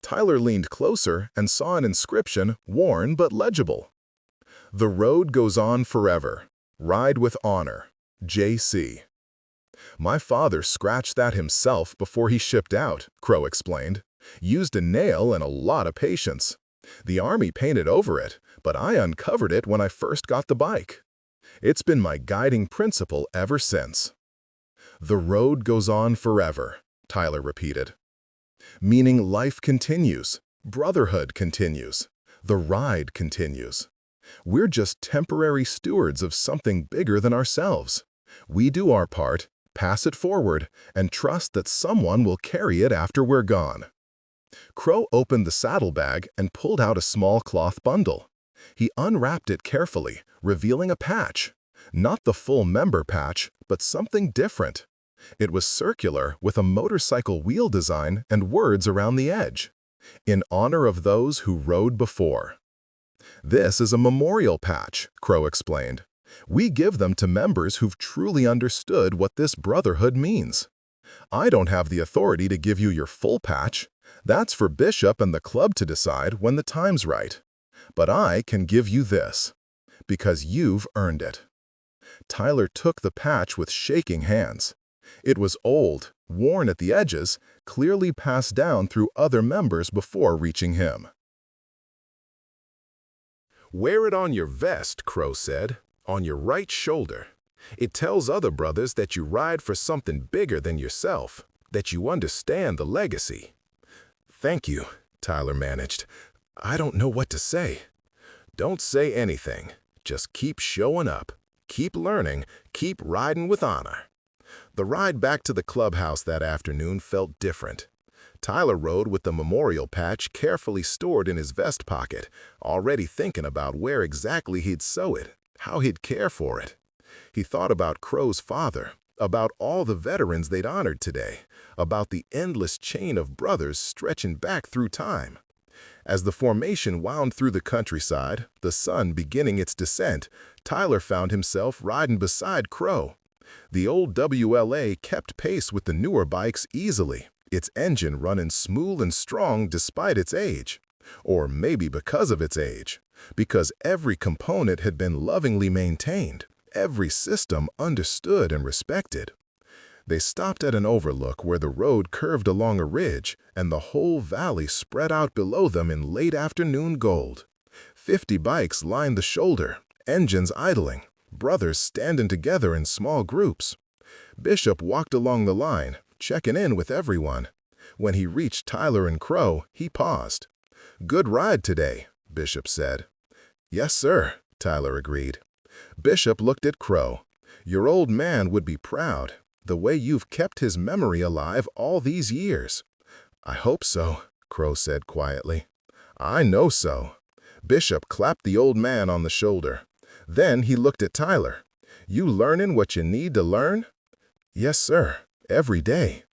Tyler leaned closer and saw an inscription, worn but legible. The road goes on forever. Ride with honor. J.C. My father scratched that himself before he shipped out, Crow explained. Used a nail and a lot of patience. The army painted over it, but I uncovered it when I first got the bike. It's been my guiding principle ever since. The road goes on forever, Tyler repeated. Meaning life continues, brotherhood continues, the ride continues. We're just temporary stewards of something bigger than ourselves. We do our part, pass it forward, and trust that someone will carry it after we're gone. Crow opened the saddlebag and pulled out a small cloth bundle. He unwrapped it carefully, revealing a patch. Not the full member patch, but something different. It was circular with a motorcycle wheel design and words around the edge. In honor of those who rode before. This is a memorial patch, Crow explained. We give them to members who've truly understood what this brotherhood means. I don't have the authority to give you your full patch. That's for Bishop and the club to decide when the time's right. But I can give you this, because you've earned it. Tyler took the patch with shaking hands. It was old, worn at the edges, clearly passed down through other members before reaching him. Wear it on your vest, Crow said, on your right shoulder. It tells other brothers that you ride for something bigger than yourself, that you understand the legacy. Thank you, Tyler managed. I don't know what to say. Don't say anything. Just keep showing up. Keep learning. Keep riding with honor. The ride back to the clubhouse that afternoon felt different. Tyler rode with the memorial patch carefully stored in his vest pocket, already thinking about where exactly he'd sew it, how he'd care for it. He thought about Crow's father, about all the veterans they'd honored today, about the endless chain of brothers stretching back through time. As the formation wound through the countryside, the sun beginning its descent, Tyler found himself riding beside Crow. The old WLA kept pace with the newer bikes easily, its engine running smooth and strong despite its age. Or maybe because of its age. Because every component had been lovingly maintained, every system understood and respected. They stopped at an overlook where the road curved along a ridge, and the whole valley spread out below them in late afternoon gold. 50 bikes lined the shoulder, engines idling, brothers standing together in small groups. Bishop walked along the line, checking in with everyone. When he reached Tyler and Crow, he paused. "Good ride today," Bishop said. "Yes, sir," Tyler agreed. Bishop looked at Crow. "Your old man would be proud, the way you've kept his memory alive all these years." "I hope so," Crow said quietly. "I know so." Bishop clapped the old man on the shoulder. Then he looked at Tyler. "You learning what you need to learn?" "Yes, sir. Every day."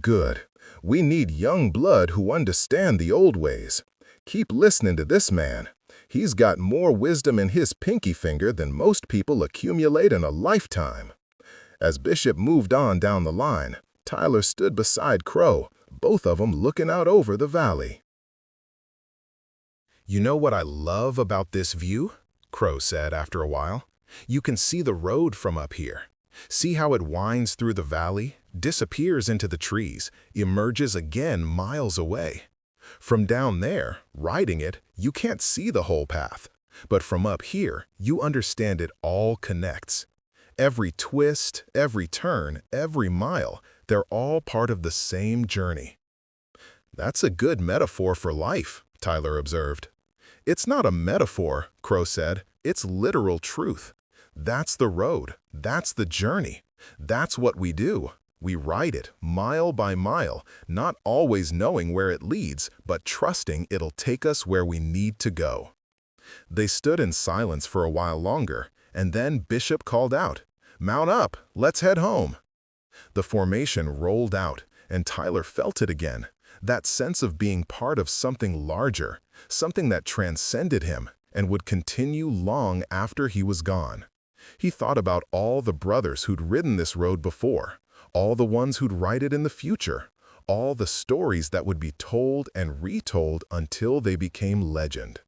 "Good. We need young blood who understand the old ways. Keep listening to this man. He's got more wisdom in his pinky finger than most people accumulate in a lifetime." As Bishop moved on down the line, Tyler stood beside Crow, both of them looking out over the valley. "You know what I love about this view?" Crow said after a while. "You can see the road from up here. See how it winds through the valley, disappears into the trees, emerges again miles away. From down there, riding it, you can't see the whole path. But from up here, you understand it all connects. Every twist, every turn, every mile, they're all part of the same journey." "That's a good metaphor for life," Tyler observed. "It's not a metaphor," Crow said. "It's literal truth. That's the road. That's the journey. That's what we do. We ride it, mile by mile, not always knowing where it leads, but trusting it'll take us where we need to go." They stood in silence for a while longer, and then Bishop called out, "Mount up, let's head home." The formation rolled out, and Tyler felt it again, that sense of being part of something larger, something that transcended him and would continue long after he was gone. He thought about all the brothers who'd ridden this road before, all the ones who'd ride it in the future, all the stories that would be told and retold until they became legend.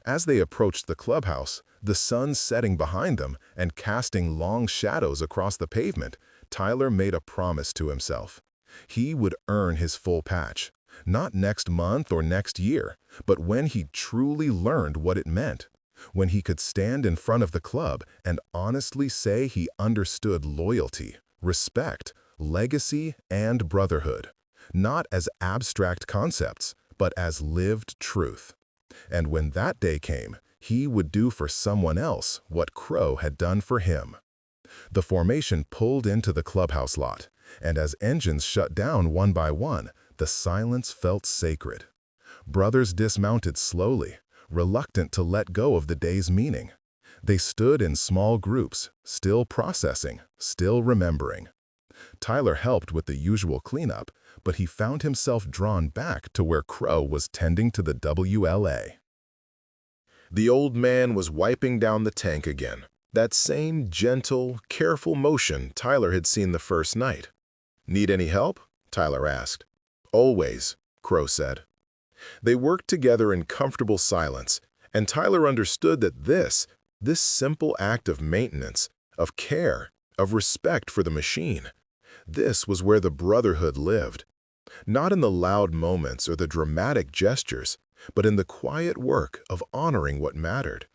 As they approached the clubhouse, The sun setting behind them and casting long shadows across the pavement, Tyler made a promise to himself. He would earn his full patch, not next month or next year, but when he truly learned what it meant, when he could stand in front of the club and honestly say he understood loyalty, respect, legacy, and brotherhood, not as abstract concepts, but as lived truth. And when that day came, he would do for someone else what Crow had done for him. The formation pulled into the clubhouse lot, and as engines shut down one by one, the silence felt sacred. Brothers dismounted slowly, reluctant to let go of the day's meaning. They stood in small groups, still processing, still remembering. Tyler helped with the usual cleanup, but he found himself drawn back to where Crow was tending to the WLA. The old man was wiping down the tank again, that same gentle, careful motion Tyler had seen the first night. "Need any help?" Tyler asked. "Always," Crow said. They worked together in comfortable silence, and Tyler understood that this simple act of maintenance, of care, of respect for the machine, this was where the brotherhood lived. Not in the loud moments or the dramatic gestures, but in the quiet work of honoring what mattered.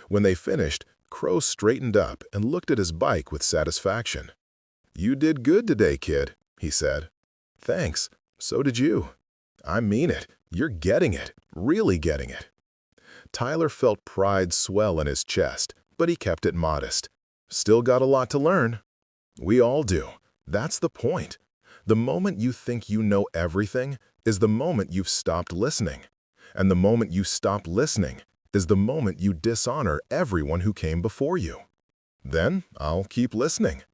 When they finished, Crow straightened up and looked at his bike with satisfaction. "You did good today, kid," he said. "Thanks. So did you." "I mean it. You're getting it, really getting it." Tyler felt pride swell in his chest, but he kept it modest. "Still got a lot to learn." "We all do. That's the point. The moment you think you know everything is the moment you've stopped listening. And the moment you stop listening is the moment you dishonor everyone who came before you." "Then I'll keep listening."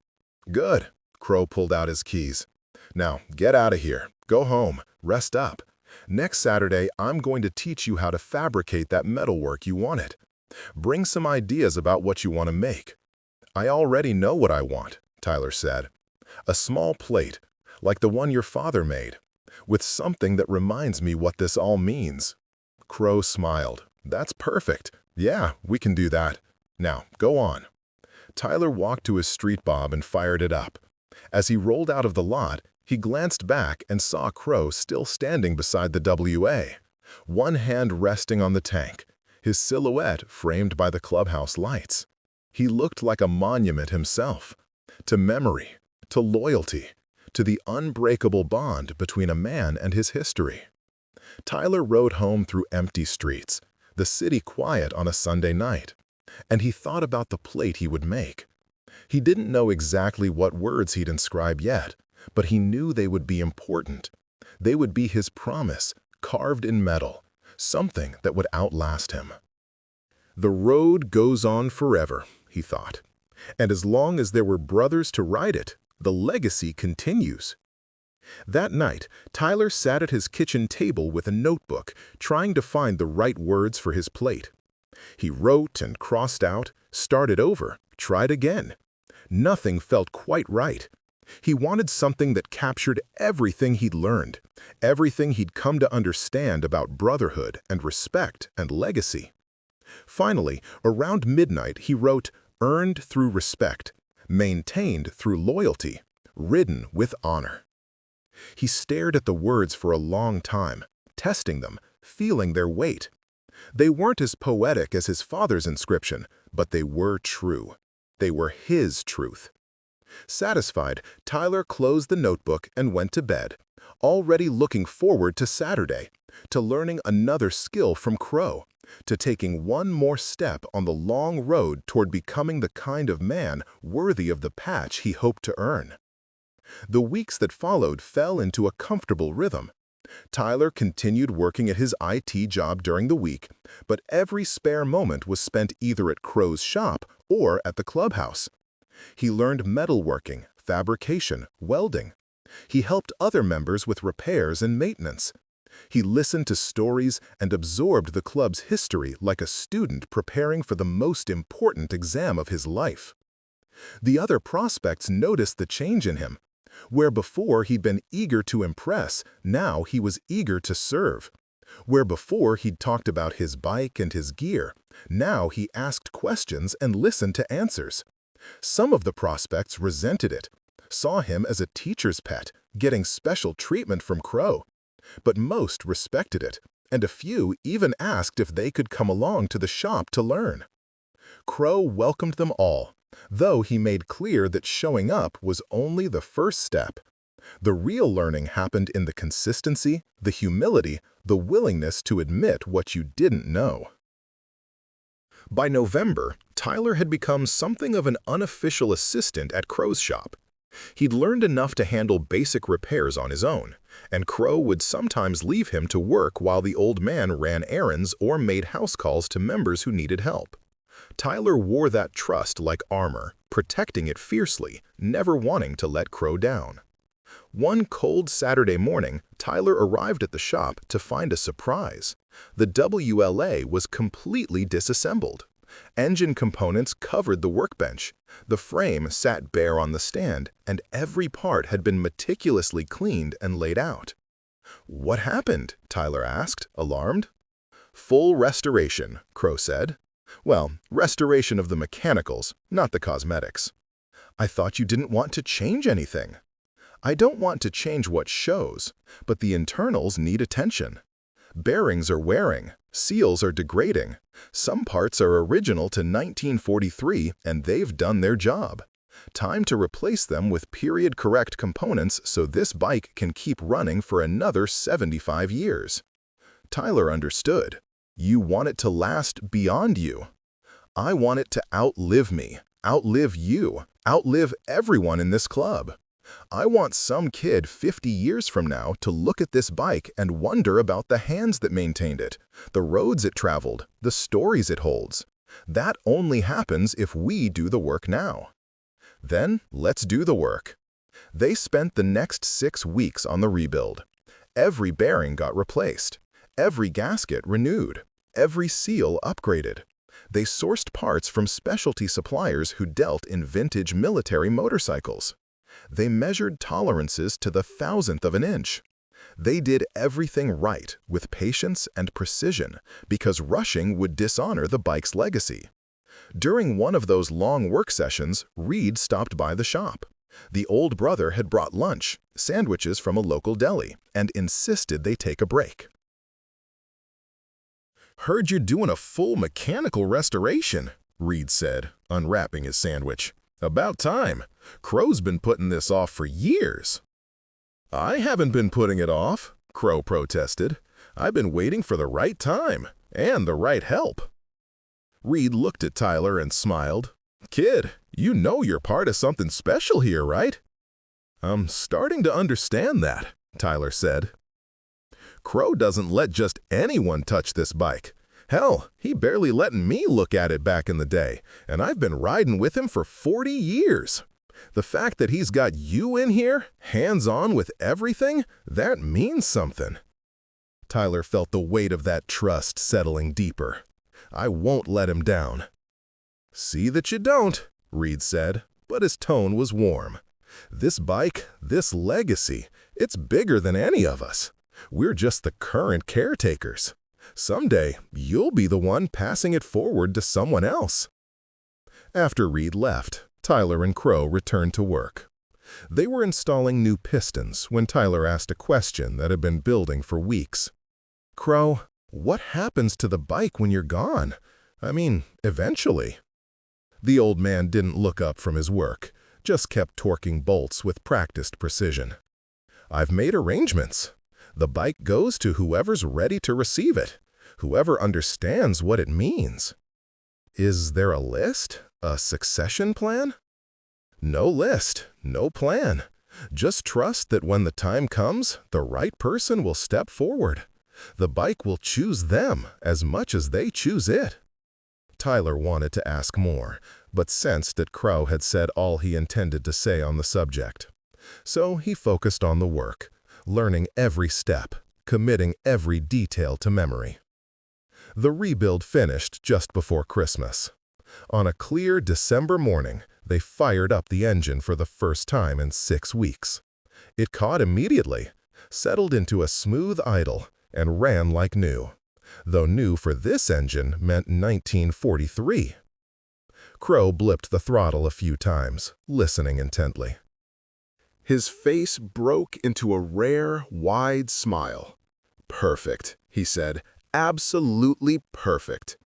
"Good." Crow pulled out his keys. "Now get out of here. Go home. Rest up. Next Saturday, I'm going to teach you how to fabricate that metalwork you wanted. Bring some ideas about what you want to make." "I already know what I want," Tyler said. "A small plate, like the one your father made, with something that reminds me what this all means." Crow smiled. "That's perfect. Yeah, we can do that. Now, go on." Tyler walked to his street bob and fired it up. As he rolled out of the lot, he glanced back and saw Crow still standing beside the WA, one hand resting on the tank, his silhouette framed by the clubhouse lights. He looked like a monument himself, to memory, to loyalty, to the unbreakable bond between a man and his history. Tyler rode home through empty streets, the city quiet on a Sunday night, and he thought about the plate he would make. He didn't know exactly what words he'd inscribe yet, but he knew they would be important. They would be his promise, carved in metal, something that would outlast him. "The road goes on forever," he thought, "and as long as there were brothers to ride it, the legacy continues." That night, Tyler sat at his kitchen table with a notebook, trying to find the right words for his plate. He wrote and crossed out, started over, tried again. Nothing felt quite right. He wanted something that captured everything he'd learned, everything he'd come to understand about brotherhood and respect and legacy. Finally, around midnight, he wrote, "Earned through respect, maintained through loyalty, ridden with honor." He stared at the words for a long time, testing them, feeling their weight. They weren't as poetic as his father's inscription, but they were true. They were his truth. Satisfied, Tyler closed the notebook and went to bed, already looking forward to Saturday, to learning another skill from Crow, to taking one more step on the long road toward becoming the kind of man worthy of the patch he hoped to earn. The weeks that followed fell into a comfortable rhythm. Tyler continued working at his IT job during the week, but every spare moment was spent either at Crow's shop or at the clubhouse. He learned metalworking, fabrication, welding. He helped other members with repairs and maintenance. He listened to stories and absorbed the club's history like a student preparing for the most important exam of his life. The other prospects noticed the change in him. Where before he'd been eager to impress, now he was eager to serve. Where before he'd talked about his bike and his gear, now he asked questions and listened to answers. Some of the prospects resented it, saw him as a teacher's pet, getting special treatment from Crow. But most respected it, and a few even asked if they could come along to the shop to learn. Crow welcomed them all, though he made clear that showing up was only the first step. The real learning happened in the consistency, the humility, the willingness to admit what you didn't know. By November, Tyler had become something of an unofficial assistant at Crow's shop. He'd learned enough to handle basic repairs on his own, and Crow would sometimes leave him to work while the old man ran errands or made house calls to members who needed help. Tyler wore that trust like armor, protecting it fiercely, never wanting to let Crow down. One cold Saturday morning, Tyler arrived at the shop to find a surprise. The WLA was completely disassembled. Engine components covered the workbench. The frame sat bare on the stand, and every part had been meticulously cleaned and laid out. "What happened?" Tyler asked, alarmed. "Full restoration," Crow said. "Well, restoration of the mechanicals, not the cosmetics." "I thought you didn't want to change anything." "I don't want to change what shows, but the internals need attention. Bearings are wearing, seals are degrading. Some parts are original to 1943 and they've done their job. Time to replace them with period-correct components so this bike can keep running for another 75 years. Tyler understood. "You want it to last beyond you. I want it to outlive me, outlive you, outlive everyone in this club. I want some kid 50 years from now to look at this bike and wonder about the hands that maintained it, the roads it traveled, the stories it holds. That only happens if we do the work now." Then let's do the work. They spent the next 6 weeks on the rebuild. Every bearing got replaced, every gasket renewed, every seal upgraded. They sourced parts from specialty suppliers who dealt in vintage military motorcycles. They measured tolerances to the 1,000th of an inch. They did everything right with patience and precision because rushing would dishonor the bike's legacy. During one of those long work sessions, Reed stopped by the shop. The old brother had brought lunch, sandwiches from a local deli, and insisted they take a break. "Heard you're doing a full mechanical restoration," Reed said, unwrapping his sandwich. "About time. Crow's been putting this off for years." "I haven't been putting it off," Crow protested. "I've been waiting for the right time, and the right help." Reed looked at Tyler and smiled. "Kid, you know you're part of something special here, right?" "I'm starting to understand that," Tyler said. "Crow doesn't let just anyone touch this bike. Hell, he barely let me look at it back in the day, and I've been riding with him for 40 years. The fact that he's got you in here, hands-on with everything, that means something." Tyler felt the weight of that trust settling deeper. "I won't let him down." "See that you don't," Reed said, but his tone was warm. "This bike, this legacy, it's bigger than any of us. We're just the current caretakers. Someday, you'll be the one passing it forward to someone else." After Reed left, Tyler and Crow returned to work. They were installing new pistons when Tyler asked a question that had been building for weeks. "Crow, what happens to the bike when you're gone? I mean, eventually." The old man didn't look up from his work, just kept torquing bolts with practiced precision. "I've made arrangements. The bike goes to whoever's ready to receive it, whoever understands what it means." "Is there a list? A succession plan?" "No list, no plan. Just trust that when the time comes, the right person will step forward. The bike will choose them as much as they choose it." Tyler wanted to ask more, but sensed that Crow had said all he intended to say on the subject. So he focused on the work, learning every step, committing every detail to memory. The rebuild finished just before Christmas. On a clear December morning, they fired up the engine for the first time in 6 weeks. It caught immediately, settled into a smooth idle, and ran like new, though new for this engine meant 1943. Crow blipped the throttle a few times, listening intently. His face broke into a rare, wide smile. "Perfect," he said. "Absolutely perfect."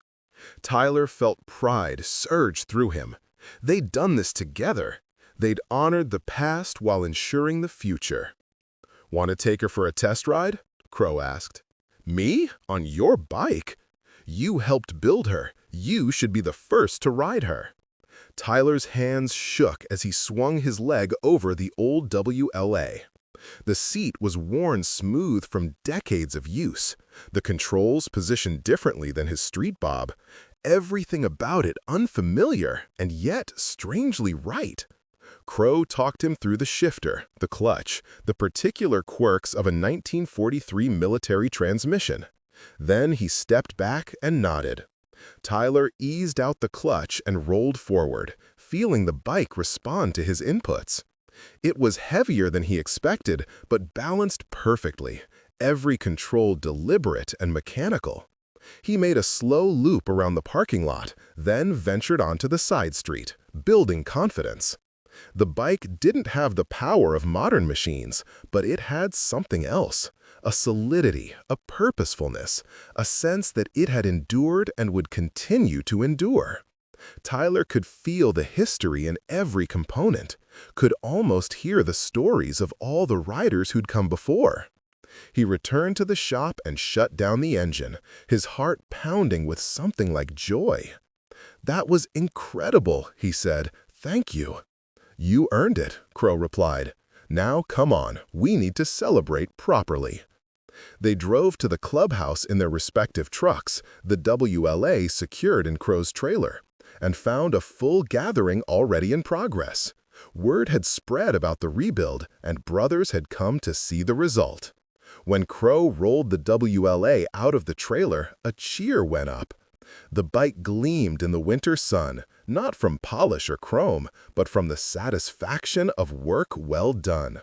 Tyler felt pride surge through him. They'd done this together. They'd honored the past while ensuring the future. "Want to take her for a test ride?" Crow asked. "Me? On your bike? You helped build her. You should be the first to ride her." Tyler's hands shook as he swung his leg over the old WLA. The seat was worn smooth from decades of use, the controls positioned differently than his street bob, everything about it unfamiliar and yet strangely right. Crow talked him through the shifter, the clutch, the particular quirks of a 1943 military transmission. Then he stepped back and nodded. Tyler eased out the clutch and rolled forward, feeling the bike respond to his inputs. It was heavier than he expected, but balanced perfectly, every control deliberate and mechanical. He made a slow loop around the parking lot, then ventured onto the side street, building confidence. The bike didn't have the power of modern machines, but it had something else, a solidity, a purposefulness, a sense that it had endured and would continue to endure. Tyler could feel the history in every component, could almost hear the stories of all the riders who'd come before. He returned to the shop and shut down the engine, his heart pounding with something like joy. "That was incredible," he said. "Thank you." "You earned it," Crow replied. "Now come on, we need to celebrate properly." They drove to the clubhouse in their respective trucks, the WLA secured in Crow's trailer, and found a full gathering already in progress. Word had spread about the rebuild, and brothers had come to see the result. When Crow rolled the WLA out of the trailer, a cheer went up. The bike gleamed in the winter sun, not from polish or chrome, but from the satisfaction of work well done.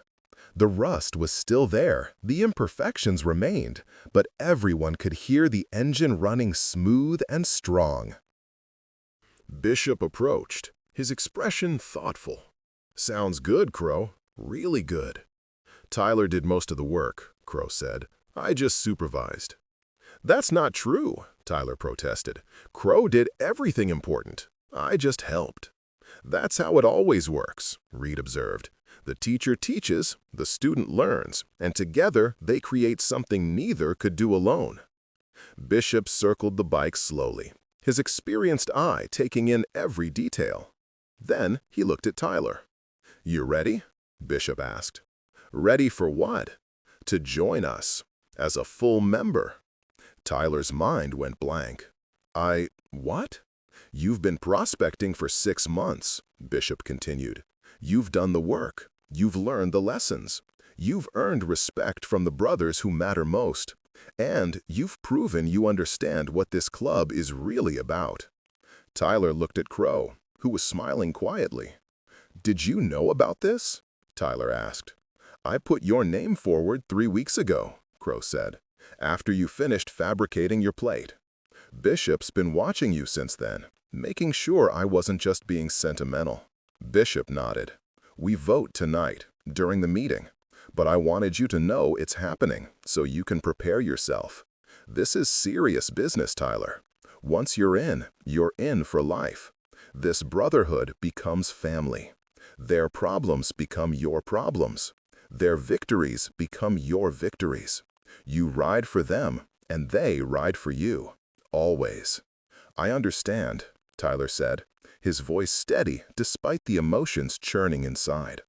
The rust was still there, the imperfections remained, but everyone could hear the engine running smooth and strong. Bishop approached, his expression thoughtful. "Sounds good, Crow. Really good." "Tyler did most of the work," Crow said. "I just supervised." "That's not true," Tyler protested. "Crow did everything important. I just helped." "That's how it always works," Reed observed. "The teacher teaches, the student learns, and together they create something neither could do alone." Bishop circled the bike slowly, his experienced eye taking in every detail. Then he looked at Tyler. "You ready?" Bishop asked. "Ready for what?" "To join us, as a full member." Tyler's mind went blank. What?" "You've been prospecting for 6 months," Bishop continued. "You've done the work. You've learned the lessons. You've earned respect from the brothers who matter most. And you've proven you understand what this club is really about." Tyler looked at Crow, who was smiling quietly. "Did you know about this?" Tyler asked. "I put your name forward 3 weeks ago," Crow said, "after you finished fabricating your plate. Bishop's been watching you since then, making sure I wasn't just being sentimental." Bishop nodded. "We vote tonight, during the meeting. But I wanted you to know it's happening, so you can prepare yourself. This is serious business, Tyler. Once you're in for life. This brotherhood becomes family. Their problems become your problems. Their victories become your victories. You ride for them, and they ride for you. Always." "I understand," Tyler said, his voice steady despite the emotions churning inside.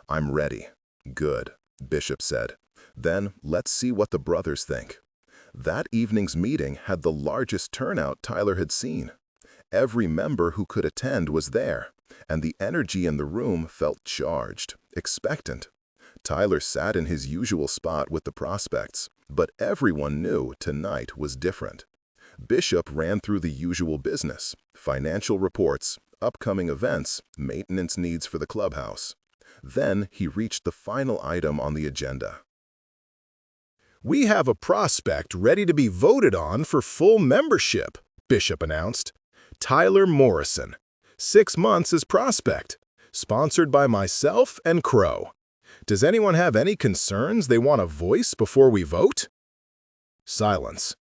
"I'm ready." "Good," Bishop said. "Then let's see what the brothers think." That evening's meeting had the largest turnout Tyler had seen. Every member who could attend was there, and the energy in the room felt charged, expectant. Tyler sat in his usual spot with the prospects, but everyone knew tonight was different. Bishop ran through the usual business, financial reports, upcoming events, maintenance needs for the clubhouse. Then he reached the final item on the agenda. "We have a prospect ready to be voted on for full membership," Bishop announced. "Tyler Morrison, 6 months as prospect, sponsored by myself and Crow. Does anyone have any concerns they want to voice before we vote?" Silence.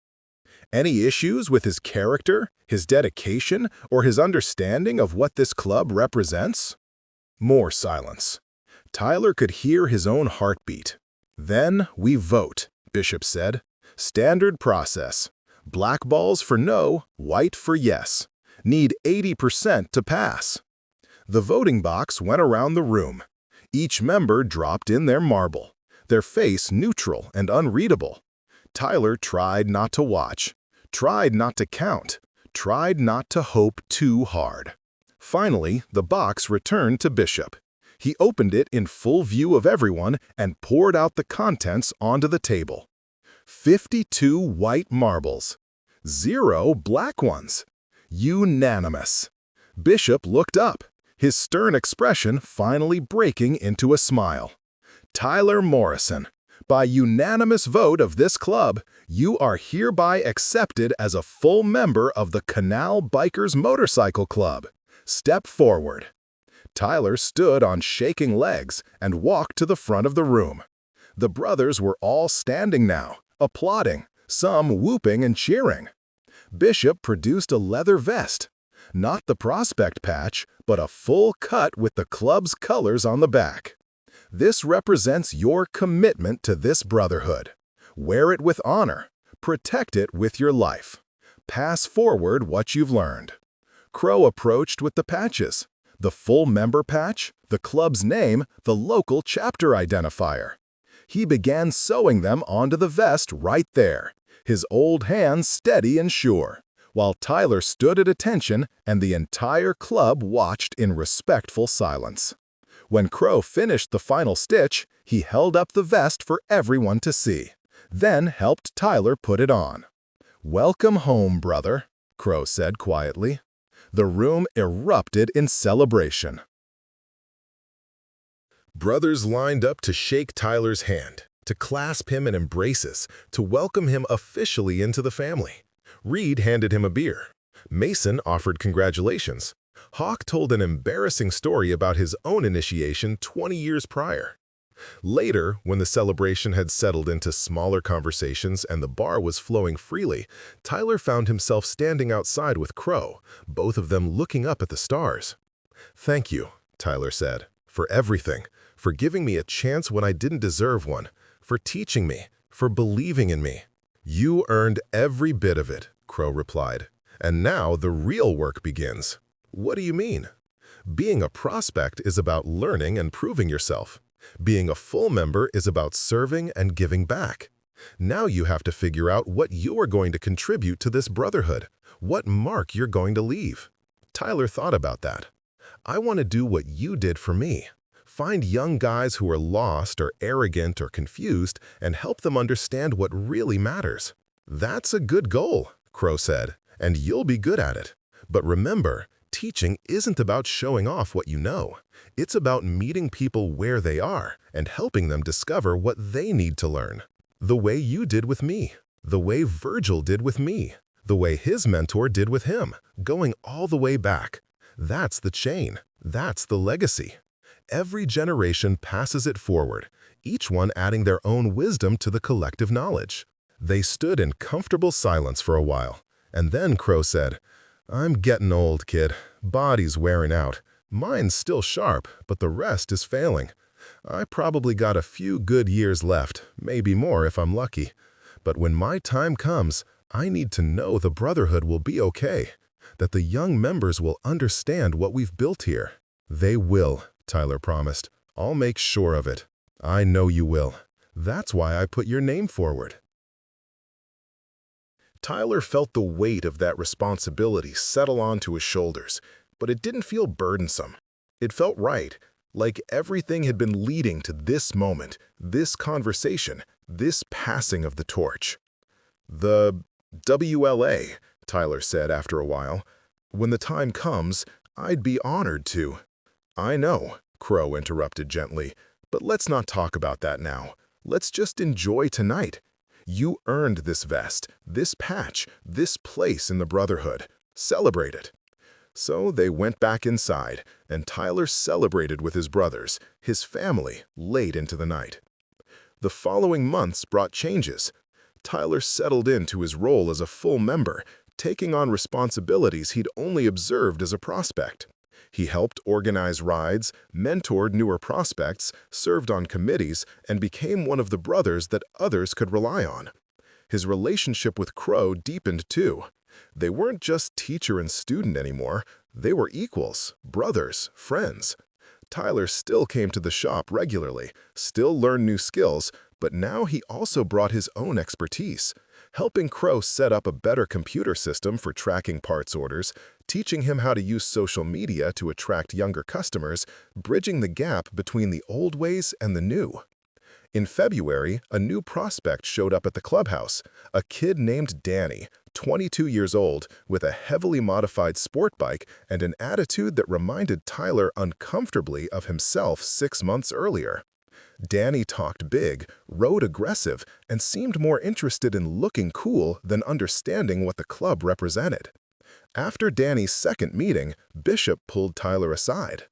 Any issues with his character, his dedication, or his understanding of what this club represents? More silence. Tyler could hear his own heartbeat. "Then we vote," Bishop said. "Standard process. Black balls for no, white for yes. Need 80% to pass." The voting box went around the room. Each member dropped in their marble, their face neutral and unreadable. Tyler tried not to watch, tried not to count, tried not to hope too hard. Finally, the box returned to Bishop. He opened it in full view of everyone and poured out the contents onto the table. 52 white marbles. 0 black ones. Unanimous. Bishop looked up, his stern expression finally breaking into a smile. "Tyler Morrison, by unanimous vote of this club, you are hereby accepted as a full member of the Canal Bikers Motorcycle Club. Step forward." Tyler stood on shaking legs and walked to the front of the room. The brothers were all standing now, applauding, some whooping and cheering. Bishop produced a leather vest. Not the prospect patch, but a full cut with the club's colors on the back. "This represents your commitment to this brotherhood. Wear it with honor. Protect it with your life. Pass forward what you've learned." Crow approached with the patches. The full member patch, the club's name, the local chapter identifier. He began sewing them onto the vest right there, his old hands steady and sure, while Tyler stood at attention and the entire club watched in respectful silence. When Crow finished the final stitch, he held up the vest for everyone to see, then helped Tyler put it on. "Welcome home, brother," Crow said quietly. The room erupted in celebration. Brothers lined up to shake Tyler's hand, to clasp him in embraces, to welcome him officially into the family. Reed handed him a beer. Mason offered congratulations. Hawk told an embarrassing story about his own initiation 20 years prior. Later, when the celebration had settled into smaller conversations and the bar was flowing freely, Tyler found himself standing outside with Crow, both of them looking up at the stars. "Thank you," Tyler said, "for everything, for giving me a chance when I didn't deserve one, for teaching me, for believing in me." "You earned every bit of it," Crow replied. "And now the real work begins." "What do you mean?" "Being a prospect is about learning and proving yourself. Being a full member is about serving and giving back. Now you have to figure out what you are going to contribute to this brotherhood, what mark you're going to leave." Tyler thought about that. "I want to do what you did for me. Find young guys who are lost or arrogant or confused and help them understand what really matters." "That's a good goal," Crow said, "and you'll be good at it. But remember, teaching isn't about showing off what you know. It's about meeting people where they are and helping them discover what they need to learn. The way you did with me, the way Virgil did with me, the way his mentor did with him, going all the way back. That's the chain. That's the legacy. Every generation passes it forward, each one adding their own wisdom to the collective knowledge." They stood in comfortable silence for a while, and then Crow said, "I'm getting old, kid. Body's wearing out. Mind's still sharp, but the rest is failing. I probably got a few good years left, maybe more if I'm lucky. But when my time comes, I need to know the brotherhood will be okay, that the young members will understand what we've built here." "They will," Tyler promised. "I'll make sure of it." "I know you will. That's why I put your name forward." Tyler felt the weight of that responsibility settle onto his shoulders, but it didn't feel burdensome. It felt right, like everything had been leading to this moment, this conversation, this passing of the torch. "The WLA," Tyler said after a while. "When the time comes, I'd be honored to." "I know," Crow interrupted gently, "but let's not talk about that now. Let's just enjoy tonight. You earned this vest, this patch, this place in the Brotherhood. Celebrate it." So they went back inside, and Tyler celebrated with his brothers, his family, late into the night. The following months brought changes. Tyler settled into his role as a full member, taking on responsibilities he'd only observed as a prospect. He helped organize rides, mentored newer prospects, served on committees, and became one of the brothers that others could rely on. His relationship with Crow deepened too. They weren't just teacher and student anymore. They were equals, brothers, friends. Tyler still came to the shop regularly, still learned new skills, but now he also brought his own expertise, helping Crow set up a better computer system for tracking parts orders, teaching him how to use social media to attract younger customers, bridging the gap between the old ways and the new. In February, a new prospect showed up at the clubhouse, a kid named Danny, 22 years old, with a heavily modified sport bike and an attitude that reminded Tyler uncomfortably of himself 6 months earlier. Danny talked big, rode aggressive, and seemed more interested in looking cool than understanding what the club represented. After Danny's second meeting, Bishop pulled Tyler aside.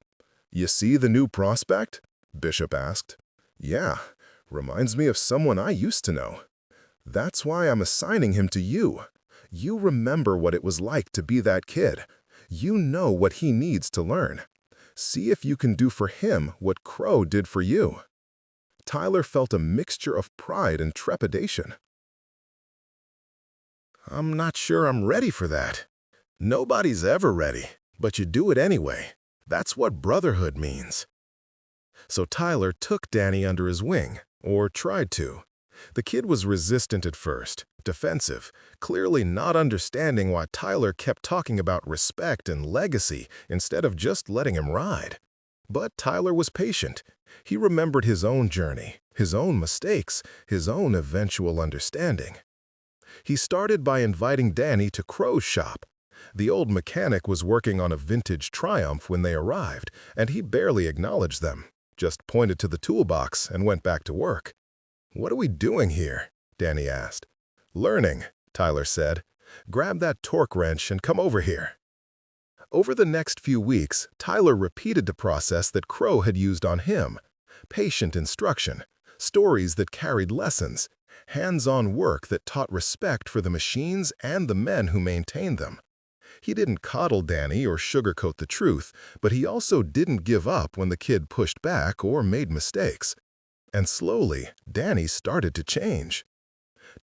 "You see the new prospect?" Bishop asked. "Yeah, reminds me of someone I used to know. That's why I'm assigning him to you. You remember what it was like to be that kid. You know what he needs to learn. See if you can do for him what Crow did for you." Tyler felt a mixture of pride and trepidation. "I'm not sure I'm ready for that." "Nobody's ever ready, but you do it anyway. That's what brotherhood means." So Tyler took Danny under his wing, or tried to. The kid was resistant at first, defensive, clearly not understanding why Tyler kept talking about respect and legacy instead of just letting him ride. But Tyler was patient. He remembered his own journey, his own mistakes, his own eventual understanding. He started by inviting Danny to Crow's shop. The old mechanic was working on a vintage Triumph when they arrived, and he barely acknowledged them, just pointed to the toolbox and went back to work. "What are we doing here?" Danny asked. "Learning," Tyler said. "Grab that torque wrench and come over here." Over the next few weeks, Tyler repeated the process that Crow had used on him. Patient instruction, stories that carried lessons, hands-on work that taught respect for the machines and the men who maintained them. He didn't coddle Danny or sugarcoat the truth, but he also didn't give up when the kid pushed back or made mistakes. And slowly, Danny started to change.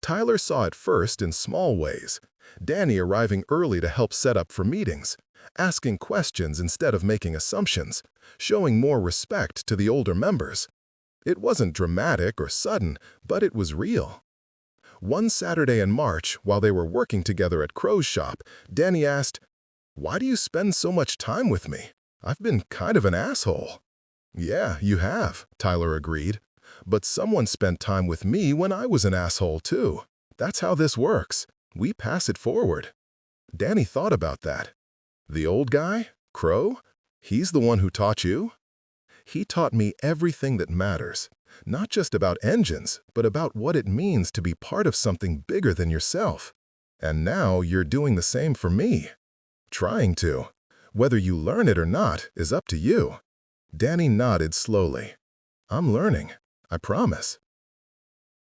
Tyler saw it first in small ways. Danny arriving early to help set up for meetings, asking questions instead of making assumptions, showing more respect to the older members. It wasn't dramatic or sudden, but it was real. One Saturday in March, while they were working together at Crow's shop, Danny asked, "Why do you spend so much time with me? I've been kind of an asshole." "Yeah, you have," Tyler agreed. "But someone spent time with me when I was an asshole too. That's how this works. We pass it forward." Danny thought about that. "The old guy, Crow, he's the one who taught you?" "He taught me everything that matters, not just about engines, but about what it means to be part of something bigger than yourself. And now you're doing the same for me." "Trying to. Whether you learn it or not is up to you." Danny nodded slowly. "I'm learning, I promise."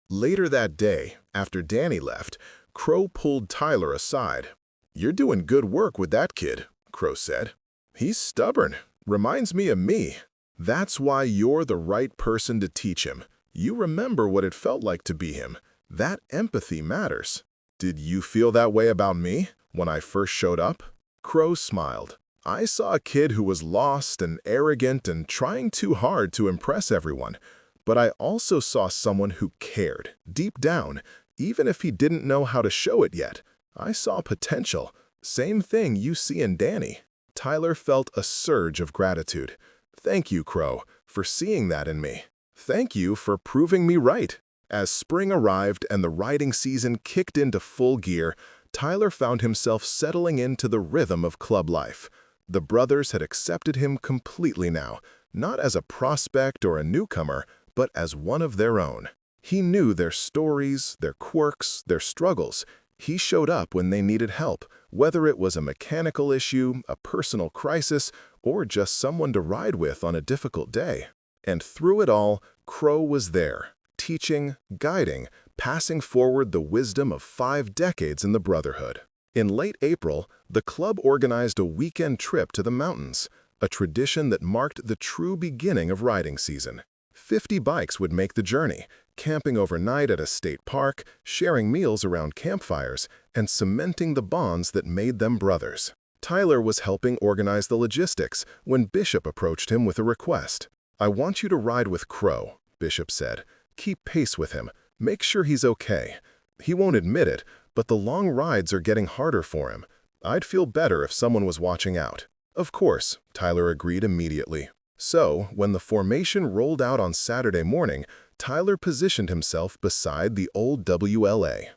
Later that day, after Danny left, Crow pulled Tyler aside. "You're doing good work with that kid," Crow said. "He's stubborn. Reminds me of me. That's why you're the right person to teach him. You remember what it felt like to be him. That empathy matters." "Did you feel that way about me when I first showed up?" Crow smiled. "I saw a kid who was lost and arrogant and trying too hard to impress everyone. But I also saw someone who cared, deep down, even if he didn't know how to show it yet. I saw potential. Same thing you see in Danny." Tyler felt a surge of gratitude. "Thank you, Crow, for seeing that in me. Thank you for proving me right." As spring arrived and the riding season kicked into full gear, Tyler found himself settling into the rhythm of club life. The brothers had accepted him completely now, not as a prospect or a newcomer, but as one of their own. He knew their stories, their quirks, their struggles. He showed up when they needed help, whether it was a mechanical issue, a personal crisis, or just someone to ride with on a difficult day. And through it all, Crow was there, teaching, guiding, passing forward the wisdom of 5 decades in the Brotherhood. In late April, the club organized a weekend trip to the mountains, a tradition that marked the true beginning of riding season. 50 bikes would make the journey, camping overnight at a state park, sharing meals around campfires, and cementing the bonds that made them brothers. Tyler was helping organize the logistics when Bishop approached him with a request. "I want you to ride with Crow," Bishop said. "Keep pace with him. Make sure he's okay. He won't admit it, but the long rides are getting harder for him. I'd feel better if someone was watching out." Of course, Tyler agreed immediately. So, when the formation rolled out on Saturday morning, Tyler positioned himself beside the old WLA.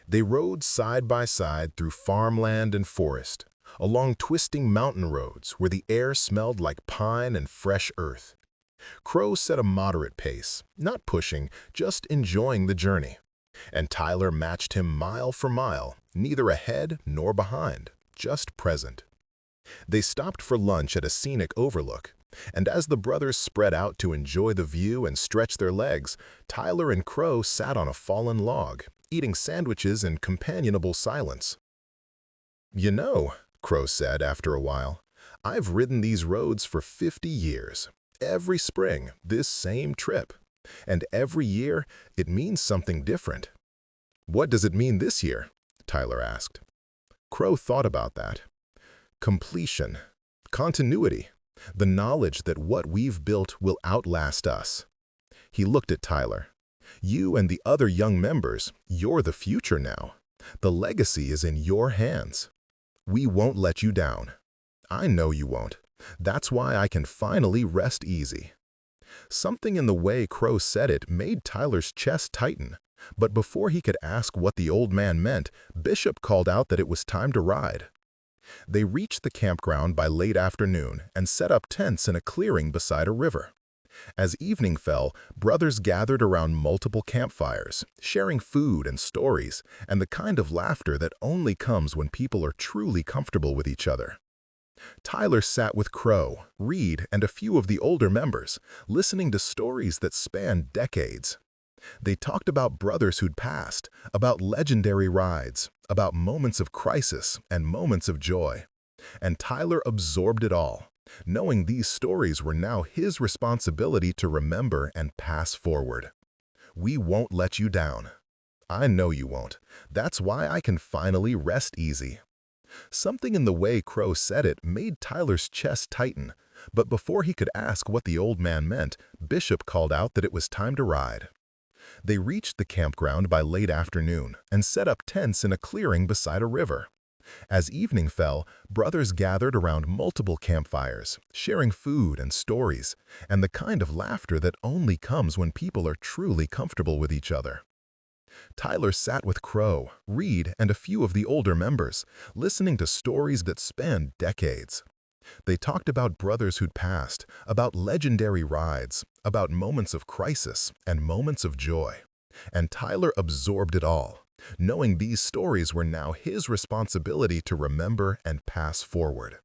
They rode side by side through farmland and forest, along twisting mountain roads where the air smelled like pine and fresh earth. Crow set a moderate pace, not pushing, just enjoying the journey. And Tyler matched him mile for mile, neither ahead nor behind, just present. They stopped for lunch at a scenic overlook, and as the brothers spread out to enjoy the view and stretch their legs, Tyler and Crow sat on a fallen log, eating sandwiches in companionable silence. "You know," Crow said after a while, "I've ridden these roads for 50 years. Every spring, this same trip. And every year, it means something different." "What does it mean this year?" Tyler asked. Crow thought about that. Completion, continuity, the knowledge that what we've built will outlast us. He looked at Tyler. "You and the other young members, you're the future now. The legacy is in your hands. We won't let you down. I know you won't. That's why I can finally rest easy." Something in the way Crow said it made Tyler's chest tighten, but before he could ask what the old man meant, Bishop called out that it was time to ride. They reached the campground by late afternoon and set up tents in a clearing beside a river. As evening fell, brothers gathered around multiple campfires, sharing food and stories, and the kind of laughter that only comes when people are truly comfortable with each other. Tyler sat with Crow, Reed, and a few of the older members, listening to stories that spanned decades. They talked about brothers who'd passed, about legendary rides, about moments of crisis and moments of joy. And Tyler absorbed it all, knowing these stories were now his responsibility to remember and pass forward. "We won't let you down. I know you won't. That's why I can finally rest easy." Something in the way Crow said it made Tyler's chest tighten, but before he could ask what the old man meant, Bishop called out that it was time to ride. They reached the campground by late afternoon and set up tents in a clearing beside a river. As evening fell, brothers gathered around multiple campfires, sharing food and stories, and the kind of laughter that only comes when people are truly comfortable with each other. Tyler sat with Crow, Reed, and a few of the older members, listening to stories that spanned decades. They talked about brothers who'd passed, about legendary rides, about moments of crisis and moments of joy. And Tyler absorbed it all, knowing these stories were now his responsibility to remember and pass forward.